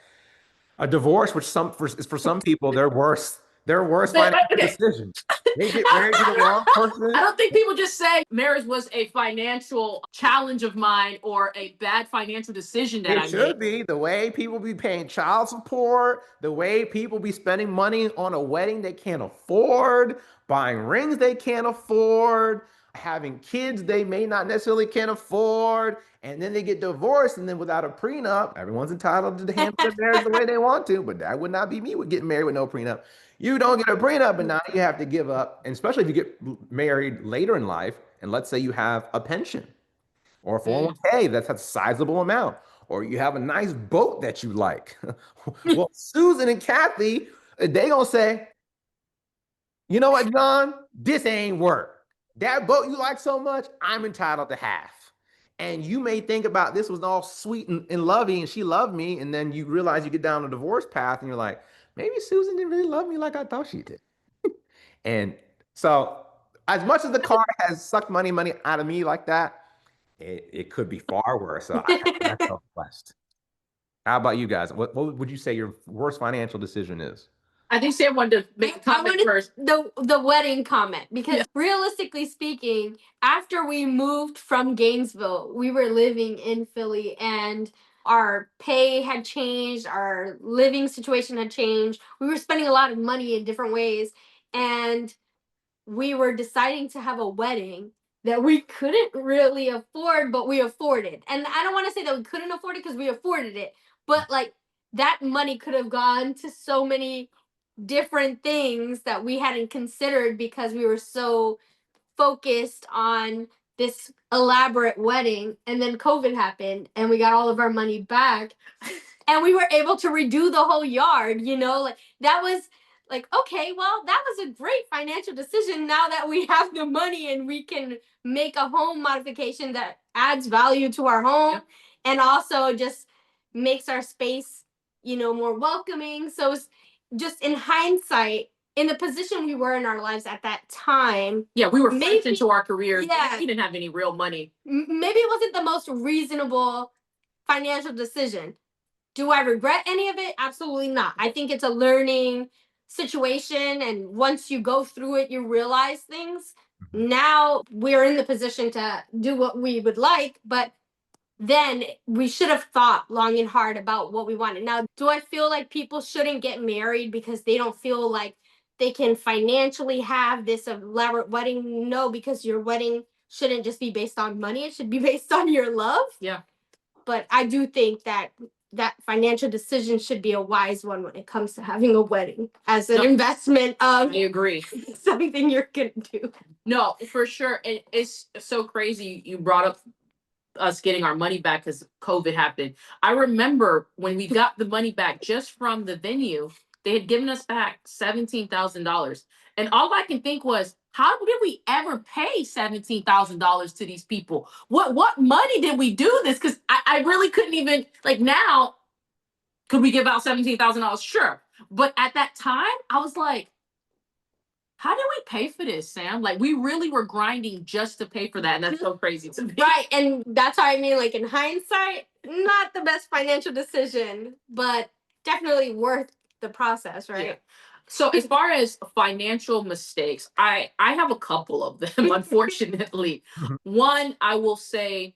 a divorce, which for some people, they're worse. They're worse financial decisions. They get married to the wrong person. I don't think people just say marriage was a financial challenge of mine or a bad financial decision that I made. It should be the way people be paying child support, the way people be spending money on a wedding they can't afford, buying rings they can't afford, having kids they may not necessarily can afford, and then they get divorced, and then without a prenup, everyone's entitled to handle their marriage the way they want to, but that would not be me with getting married with no prenup. You don't get a prenup, but now you have to give up, and especially if you get married later in life, and let's say you have a pension or a 401k that's a sizable amount, or you have a nice boat that you like. Well, Susan and Kathy, they gonna say, you know what, John, this ain't work. That boat you like so much, I'm entitled to half. And you may think about this was all sweet and lovey, and she loved me, and then you realize you get down the divorce path, and you're like, maybe Susan didn't really love me like I thought she did. And so, as much as the car has sucked money out of me like that, it could be far worse. So I'm so blessed. How about you guys? What would you say your worst financial decision is? I think Sam wanted to make a comment first. The wedding comment, because realistically speaking, after we moved from Gainesville, we were living in Philly, and our pay had changed, our living situation had changed. We were spending a lot of money in different ways, and we were deciding to have a wedding that we couldn't really afford, but we afforded. And I don't want to say that we couldn't afford it because we afforded it, but like that money could have gone to so many different things that we hadn't considered because we were so focused on this elaborate wedding. And then COVID happened and we got all of our money back and we were able to redo the whole yard, like that was like, okay, well, that was a great financial decision now that we have the money and we can make a home modification that adds value to our home and also just makes our space, more welcoming. So it's just in hindsight, in the position we were in our lives at that time. Yeah, we were fresh into our careers. Yeah, we didn't have any real money. Maybe it wasn't the most reasonable financial decision. Do I regret any of it? Absolutely not. I think it's a learning situation. And once you go through it, you realize things. Now we're in the position to do what we would like, but then we should have thought long and hard about what we wanted. Now, do I feel like people shouldn't get married because they don't feel like they can financially have this elaborate wedding? No, because your wedding shouldn't just be based on money, it should be based on your love. Yeah. But I do think that financial decision should be a wise one when it comes to having a wedding as an investment of I agree. something you're gonna do. No, for sure. It's so crazy you brought up us getting our money back because COVID happened. I remember when we got the money back just from the venue, they had given us back $17,000. And all I can think was, how did we ever pay $17,000 to these people? What money did we do this? Because I really couldn't even, like, now, could we give out $17,000? Sure. But at that time, I was like, how did we pay for this, Sam? Like, we really were grinding just to pay for that. And that's so crazy to me. Right. And that's how I mean, like, in hindsight, not the best financial decision, but definitely worth the process, right? Yeah. So as far as financial mistakes, I have a couple of them, unfortunately. One, I will say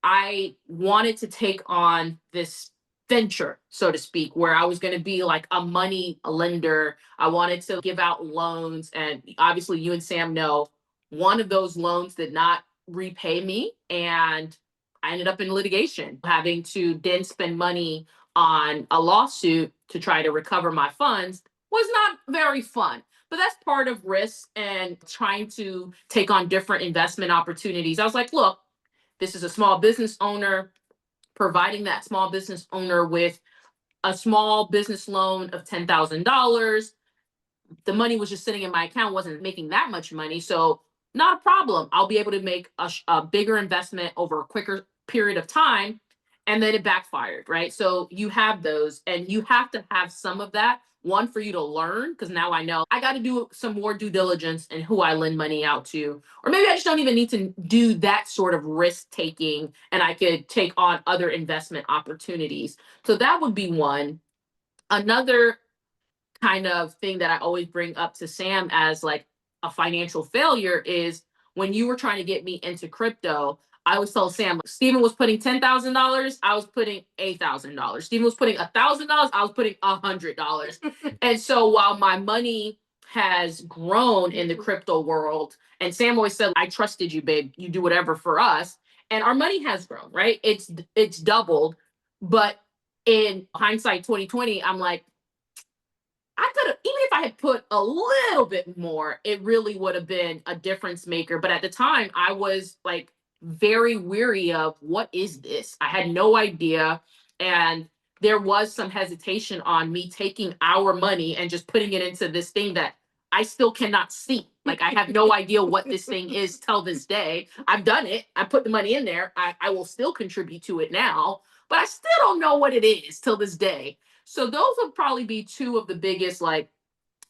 I wanted to take on this venture, so to speak, where I was going to be like a money lender. I wanted to give out loans. And obviously, you and Sam know one of those loans did not repay me. And I ended up in litigation, having to then spend money on a lawsuit to try to recover my funds was not very fun. But that's part of risk and trying to take on different investment opportunities. I was like, look, this is a small business owner, providing that small business owner with a small business loan of $10,000. The money was just sitting in my account, wasn't making that much money. So, not a problem. I'll be able to make a bigger investment over a quicker period of time. And then it backfired, right? So, you have those, and you have to have some of that. One, for you to learn, because now I know I got to do some more due diligence in who I lend money out to. Or maybe I just don't even need to do that sort of risk taking, and I could take on other investment opportunities. So that would be one. Another kind of thing that I always bring up to Sam as like a financial failure is when you were trying to get me into crypto. I always tell Sam, Steven was putting $10,000, I was putting $8,000. Steven was putting $1,000, I was putting $100. And so while my money has grown in the crypto world, and Sam always said, I trusted you, babe, you do whatever for us. And our money has grown, right? It's doubled. But in hindsight 2020, I'm like, I could have, even if I had put a little bit more, it really would have been a difference maker. But at the time, I was like very weary of what is this? I had no idea. And there was some hesitation on me taking our money and just putting it into this thing that I still cannot see. Like, I have no idea what this thing is till this day. I've done it. I put the money in there. I will still contribute to it now, but I still don't know what it is till this day. So those would probably be two of the biggest like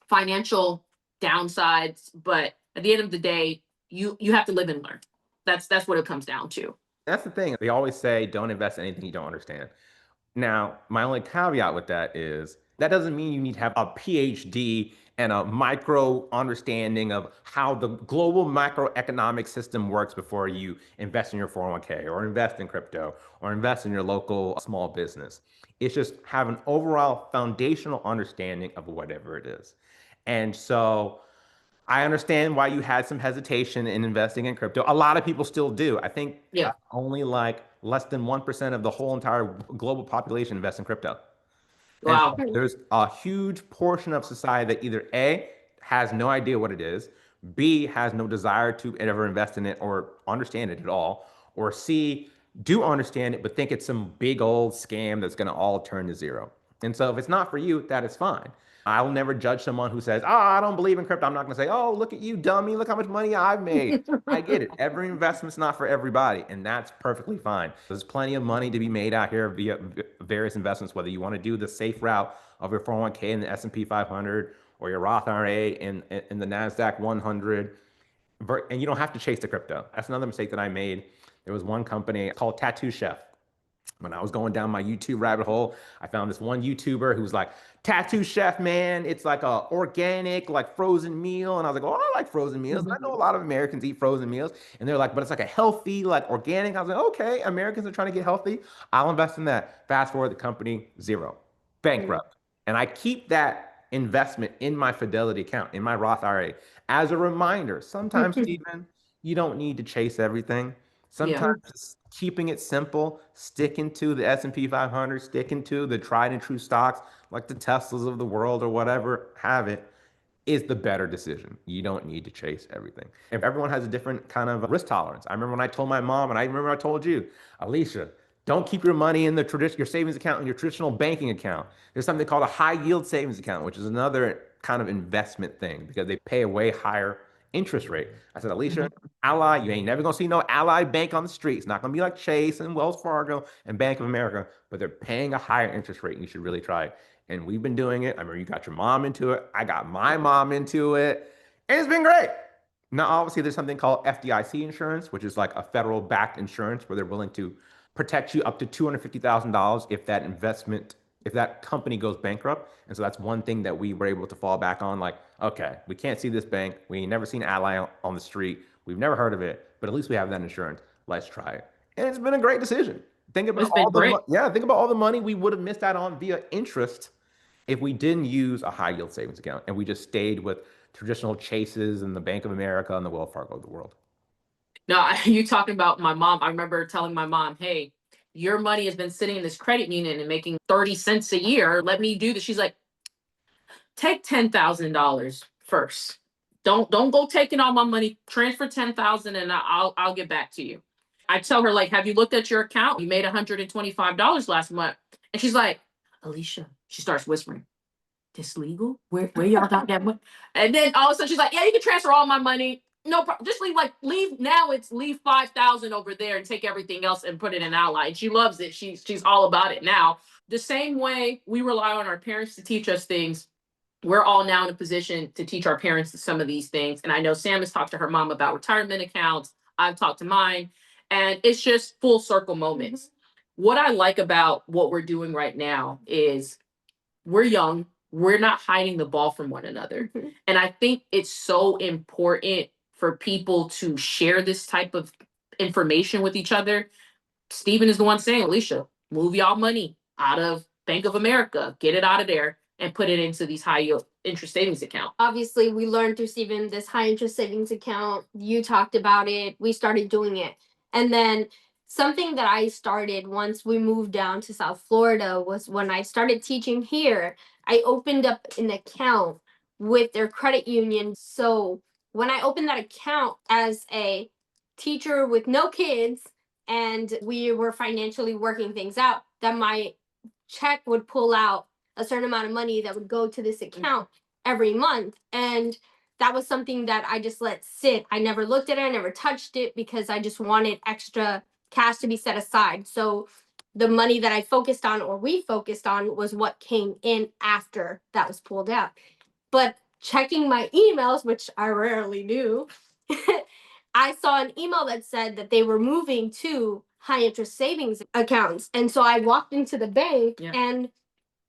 financial downsides. But at the end of the day, you have to live and learn. That's what it comes down to. That's the thing. They always say, don't invest in anything you don't understand. Now, my only caveat with that is that doesn't mean you need to have a PhD and a micro understanding of how the global macroeconomic system works before you invest in your 401k or invest in crypto or invest in your local small business. It's just have an overall foundational understanding of whatever it is. And so I understand why you had some hesitation in investing in crypto. A lot of people still do. I think only like less than 1% of the whole entire global population invests in crypto. Wow. And so there's a huge portion of society that either A, has no idea what it is, B, has no desire to ever invest in it or understand it at all, or C, do understand it, but think it's some big old scam that's going to all turn to zero. And so if it's not for you, that is fine. I will never judge someone who says, oh, I don't believe in crypto. I'm not going to say, oh, look at you, dummy. Look how much money I've made. I get it. Every investment's not for everybody, and that's perfectly fine. There's plenty of money to be made out here via various investments, whether you want to do the safe route of your 401k in the S&P 500 or your Roth IRA in the NASDAQ 100. And you don't have to chase the crypto. That's another mistake that I made. There was one company called Tattoo Chef. When I was going down my YouTube rabbit hole, I found this one YouTuber who's like, tattoo chef, man. It's like a organic, like frozen meal. And I was like, oh, I like frozen meals. I know a lot of Americans eat frozen meals. And they're like, but it's like a healthy, like organic. I was like, okay, Americans are trying to get healthy. I'll invest in that. Fast forward, the company, zero, bankrupt. And I keep that investment in my Fidelity account, in my Roth IRA, as a reminder. Sometimes, Stephen, you don't need to chase everything. Yeah. Sometimes just keeping it simple, sticking to the S&P 500, sticking to the tried and true stocks like the Teslas of the world or whatever have it, is the better decision. You don't need to chase everything. If everyone has a different kind of risk tolerance. I remember when I told my mom, and I remember I told you, Alisha, don't keep your money in your savings account in your traditional banking account. There's something called a high yield savings account, which is another kind of investment thing because they pay a way higher interest rate. I said, Alisha, Ally, you ain't never gonna see no Ally Bank on the street. It's not gonna be like Chase and Wells Fargo and Bank of America, but they're paying a higher interest rate, and you should really try it. And we've been doing it. I remember you got your mom into it. I got my mom into it. And it's been great. Now, obviously, there's something called FDIC insurance, which is like a federal backed insurance where they're willing to protect you up to $250,000 if that investment, if that company goes bankrupt. And so that's one thing that we were able to fall back on. Like, okay, we can't see this bank. We ain't never seen Ally on the street. We've never heard of it, but at least we have that insurance. Let's try it. And it's been a great decision. Think about It's been all the great. yeah, think about all the money we would have missed out on via interest if we didn't use a high yield savings account and we just stayed with traditional Chases and the Bank of America and the Wells Fargo of the world. No, you talking about my mom. I remember telling my mom, hey, your money has been sitting in this credit union and making 30 cents a year. Let me do this. She's like, take $10,000 first. Don't go taking all my money. Transfer 10,000 and I'll get back to you. I tell her, like, have you looked at your account? You made $125 last month. And she's like, Alisha, she starts whispering, this legal? Where y'all got that money? And then all of a sudden she's like, yeah, you can transfer all my money. No problem. Just leave now. It's leave 5,000 over there and take everything else and put it in Ally. And she loves it. She's all about it now. The same way we rely on our parents to teach us things, we're all now in a position to teach our parents some of these things. And I know Sam has talked to her mom about retirement accounts. I've talked to mine. And it's just full circle moments. What I like about what we're doing right now is we're young. We're not hiding the ball from one another. And I think it's so important for people to share this type of information with each other. Stephen is the one saying, Alisha, move y'all money out of Bank of America, get it out of there and put it into these high yield interest savings account. Obviously, we learned through Stephen this high interest savings account. You talked about it. We started doing it. And then something that I started once we moved down to South Florida was when I started teaching here, I opened up an account with their credit union. So when I opened that account as a teacher with no kids and we were financially working things out, that my check would pull out a certain amount of money that would go to this account every month. And that was something that I just let sit. I never looked at it, I never touched it because I just wanted extra cash to be set aside. So the money that I focused on or we focused on was what came in after that was pulled out. But checking my emails, which I rarely do, I saw an email that said that they were moving to high interest savings accounts. And so I walked into the bank and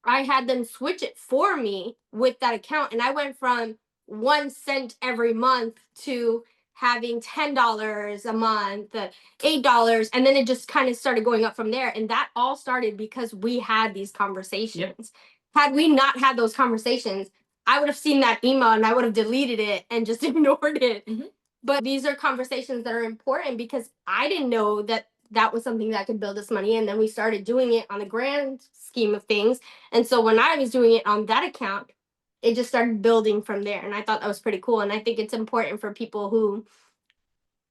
I had them switch it for me with that account. And I went from 1 cent every month to having $10 a month, $8. And then it just kind of started going up from there. And that all started because we had these conversations. Had we not had those conversations, I would have seen that email and I would have deleted it and just ignored it. But these are conversations that are important because I didn't know that that was something that could build us money. And then we started doing it on the grand scheme of things. And so when I was doing it on that account, it just started building from there. And I thought that was pretty cool. And I think it's important for people who,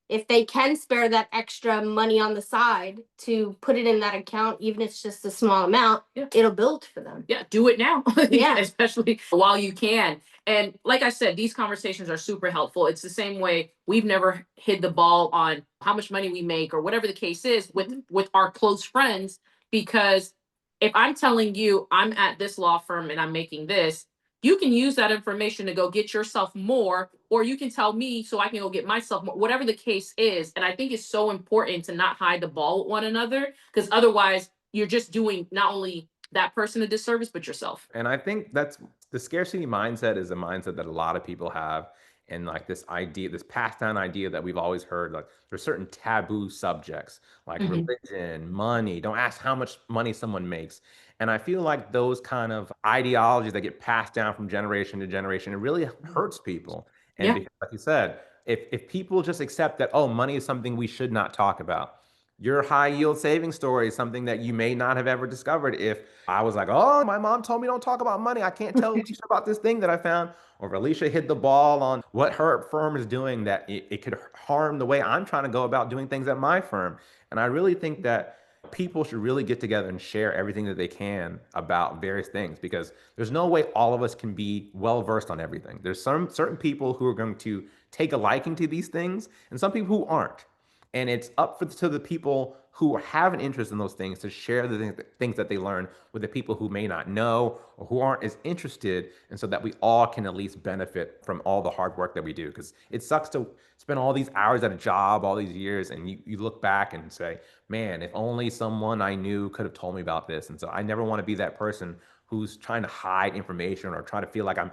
if they can spare that extra money on the side to put it in that account, even if it's just a small amount, it'll build for them. Yeah, do it now. Yeah. Especially while you can. And like I said, these conversations are super helpful. It's the same way we've never hid the ball on how much money we make or whatever the case is with our close friends. Because if I'm telling you I'm at this law firm and I'm making this, you can use that information to go get yourself more, or you can tell me so I can go get myself more, whatever the case is. And I think it's so important to not hide the ball with one another, because otherwise you're just doing not only that person a disservice, but yourself. And I think that's the scarcity mindset is a mindset that a lot of people have. And like this idea, this passed down idea that we've always heard, like there's certain taboo subjects like religion, money. Don't ask how much money someone makes. And I feel like those kind of ideologies that get passed down from generation to generation, it really hurts people. And Yeah. because, like you said, if people just accept that, oh, money is something we should not talk about, your high yield saving story is something that you may not have ever discovered if I was like, oh, my mom told me don't talk about money. I can't tell Alisha about this thing that I found. Or if Alisha hit the ball on what her firm is doing, that it could harm the way I'm trying to go about doing things at my firm. And I really think that people should really get together and share everything that they can about various things, because there's no way all of us can be well versed on everything. There's some certain people who are going to take a liking to these things and some people who aren't. And it's up to the people who have an interest in those things to share the things that they learn with the people who may not know or who aren't as interested, and so that we all can at least benefit from all the hard work that we do. Because it sucks to spend all these hours at a job, all these years, and you look back and say, man, if only someone I knew could have told me about this. And so I never want to be that person who's trying to hide information or trying to feel like I'm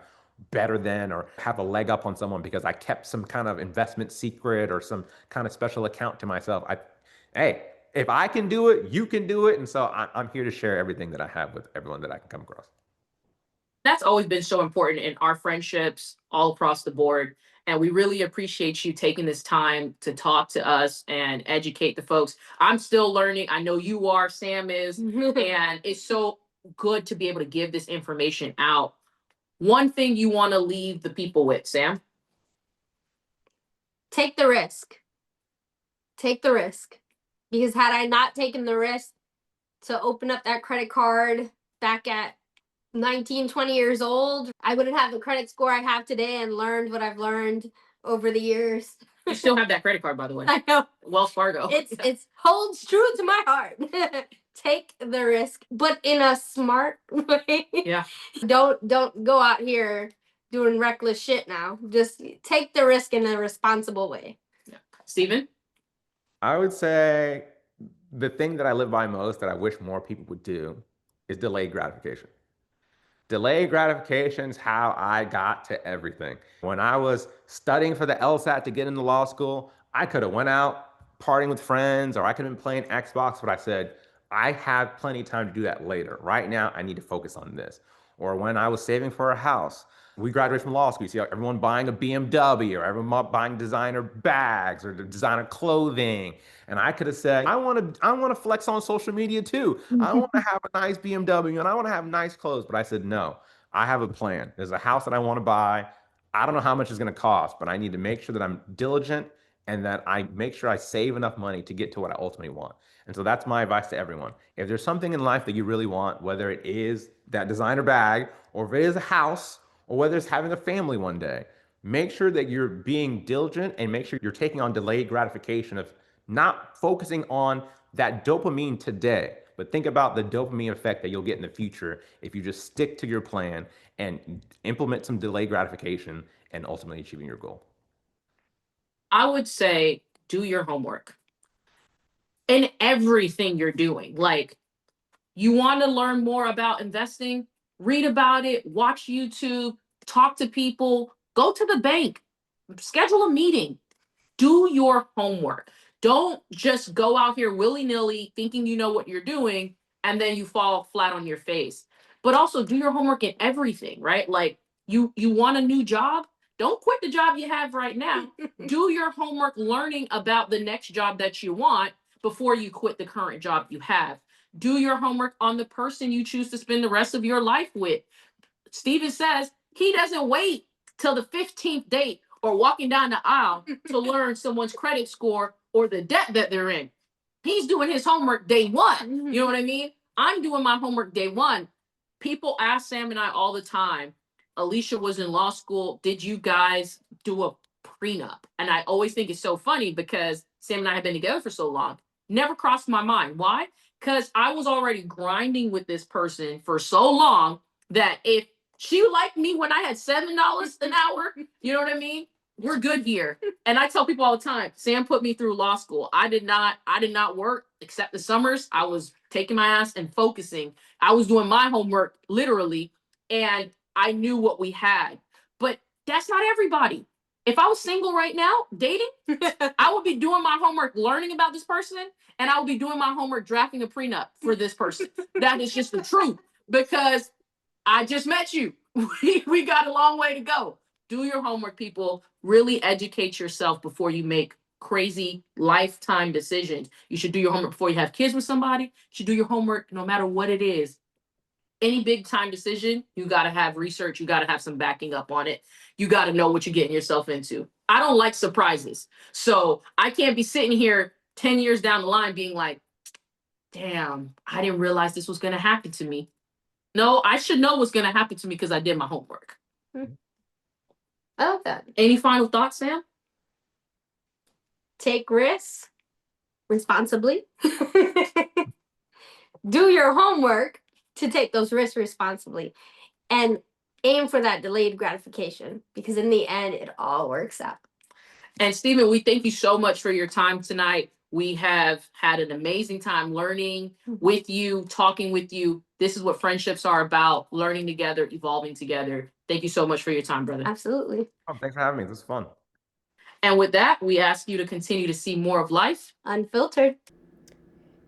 better than or have a leg up on someone because I kept some kind of investment secret or some kind of special account to myself. Hey, if I can do it, you can do it. And so I'm here to share everything that I have with everyone that I can come across. That's always been so important in our friendships all across the board. And we really appreciate you taking this time to talk to us and educate the folks. I'm still learning. I know you are, Sam is, and it's so good to be able to give this information out. One thing you want to leave the people with, Sam? Take the risk. Take the risk. Because had I not taken the risk to open up that credit card back at 19, 20 years old, I wouldn't have the credit score I have today and learned what I've learned over the years. You still have that credit card, by the way. I know. Wells Fargo. It's holds true to my heart. Take the risk, but in a smart way. Yeah. Don't go out here doing reckless shit now. Just take the risk in a responsible way. Yeah. Steven? I would say the thing that I live by most that I wish more people would do is delayed gratification. Delayed gratification is how I got to everything. When I was studying for the LSAT to get into law school, I could have went out partying with friends, or I could have been playing Xbox, but I said, I have plenty of time to do that later. Right now, I need to focus on this. Or when I was saving for a house, we graduated from law school. You see everyone buying a BMW, or everyone buying designer bags or designer clothing. And I could have said, I want to flex on social media too. I want to have a nice BMW and I want to have nice clothes. But I said, no, I have a plan. There's a house that I want to buy. I don't know how much it's going to cost, but I need to make sure that I'm diligent and that I make sure I save enough money to get to what I ultimately want. And so that's my advice to everyone. If there's something in life that you really want, whether it is that designer bag, or if it is a house, or whether it's having a family one day, make sure that you're being diligent and make sure you're taking on delayed gratification of not focusing on that dopamine today, but think about the dopamine effect that you'll get in the future if you just stick to your plan and implement some delayed gratification and ultimately achieving your goal. I would say do your homework in everything you're doing. Like, you want to learn more about investing? Read about it, watch YouTube, talk to people, go to the bank, schedule a meeting, do your homework. Don't just go out here willy-nilly thinking you know what you're doing and then you fall flat on your face. But also do your homework in everything, right? Like, you want a new job? Don't quit the job you have right now. Do your homework learning about the next job that you want before you quit the current job you have. Do your homework on the person you choose to spend the rest of your life with. Steven says he doesn't wait till the 15th date or walking down the aisle to learn someone's credit score or the debt that they're in. He's doing his homework day one. You know what I mean? I'm doing my homework day one. People ask Sam and I all the time, Alisha was in law school. Did you guys do a prenup? And I always think it's so funny because Sam and I have been together for so long. Never crossed my mind. Why? Because I was already grinding with this person for so long that if she liked me when I had $7 an hour, you know what I mean? we're good here. And I tell people all the time, Sam put me through law school. I did not work except the summers. I was taking my ass and focusing. I was doing my homework literally, and I knew what we had. But that's not everybody. If I was single right now, dating, I would be doing my homework, learning about this person, and I would be doing my homework, drafting a prenup for this person. That is just the truth, because I just met you. We got a long way to go. Do your homework, people. Really educate yourself before you make crazy lifetime decisions. You should do your homework before you have kids with somebody. You should do your homework no matter what it is. Any big time decision, you got to have research. You got to have some backing up on it. You got to know what you're getting yourself into. I don't like surprises. So I can't be sitting here 10 years down the line being like, damn, I didn't realize this was going to happen to me. No, I should know what's going to happen to me because I did my homework. I love that. Any final thoughts, Sam? Take risks responsibly. Do your homework to take those risks responsibly, and aim for that delayed gratification, because in the end, it all works out. And Stephen, we thank you so much for your time tonight. We have had an amazing time learning with you, talking with you. This is what friendships are about, learning together, evolving together. Thank you so much for your time, brother. Absolutely. Oh, thanks for having me. This was fun. And with that, we ask you to continue to see more of life Unfiltered.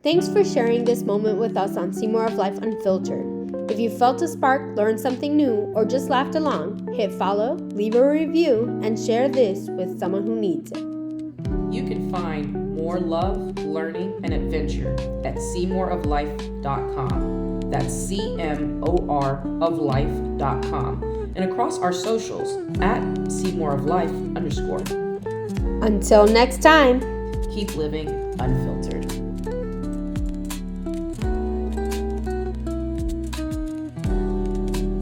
Thanks for sharing this moment with us on Cmor of Life Unfiltered. If you felt a spark, learned something new, or just laughed along, hit follow, leave a review, and share this with someone who needs it. You can find more love, learning, and adventure at cmoroflife.com. That's CMOR of life.com. And across our socials at cmoroflife_. Until next time. Keep living unfiltered.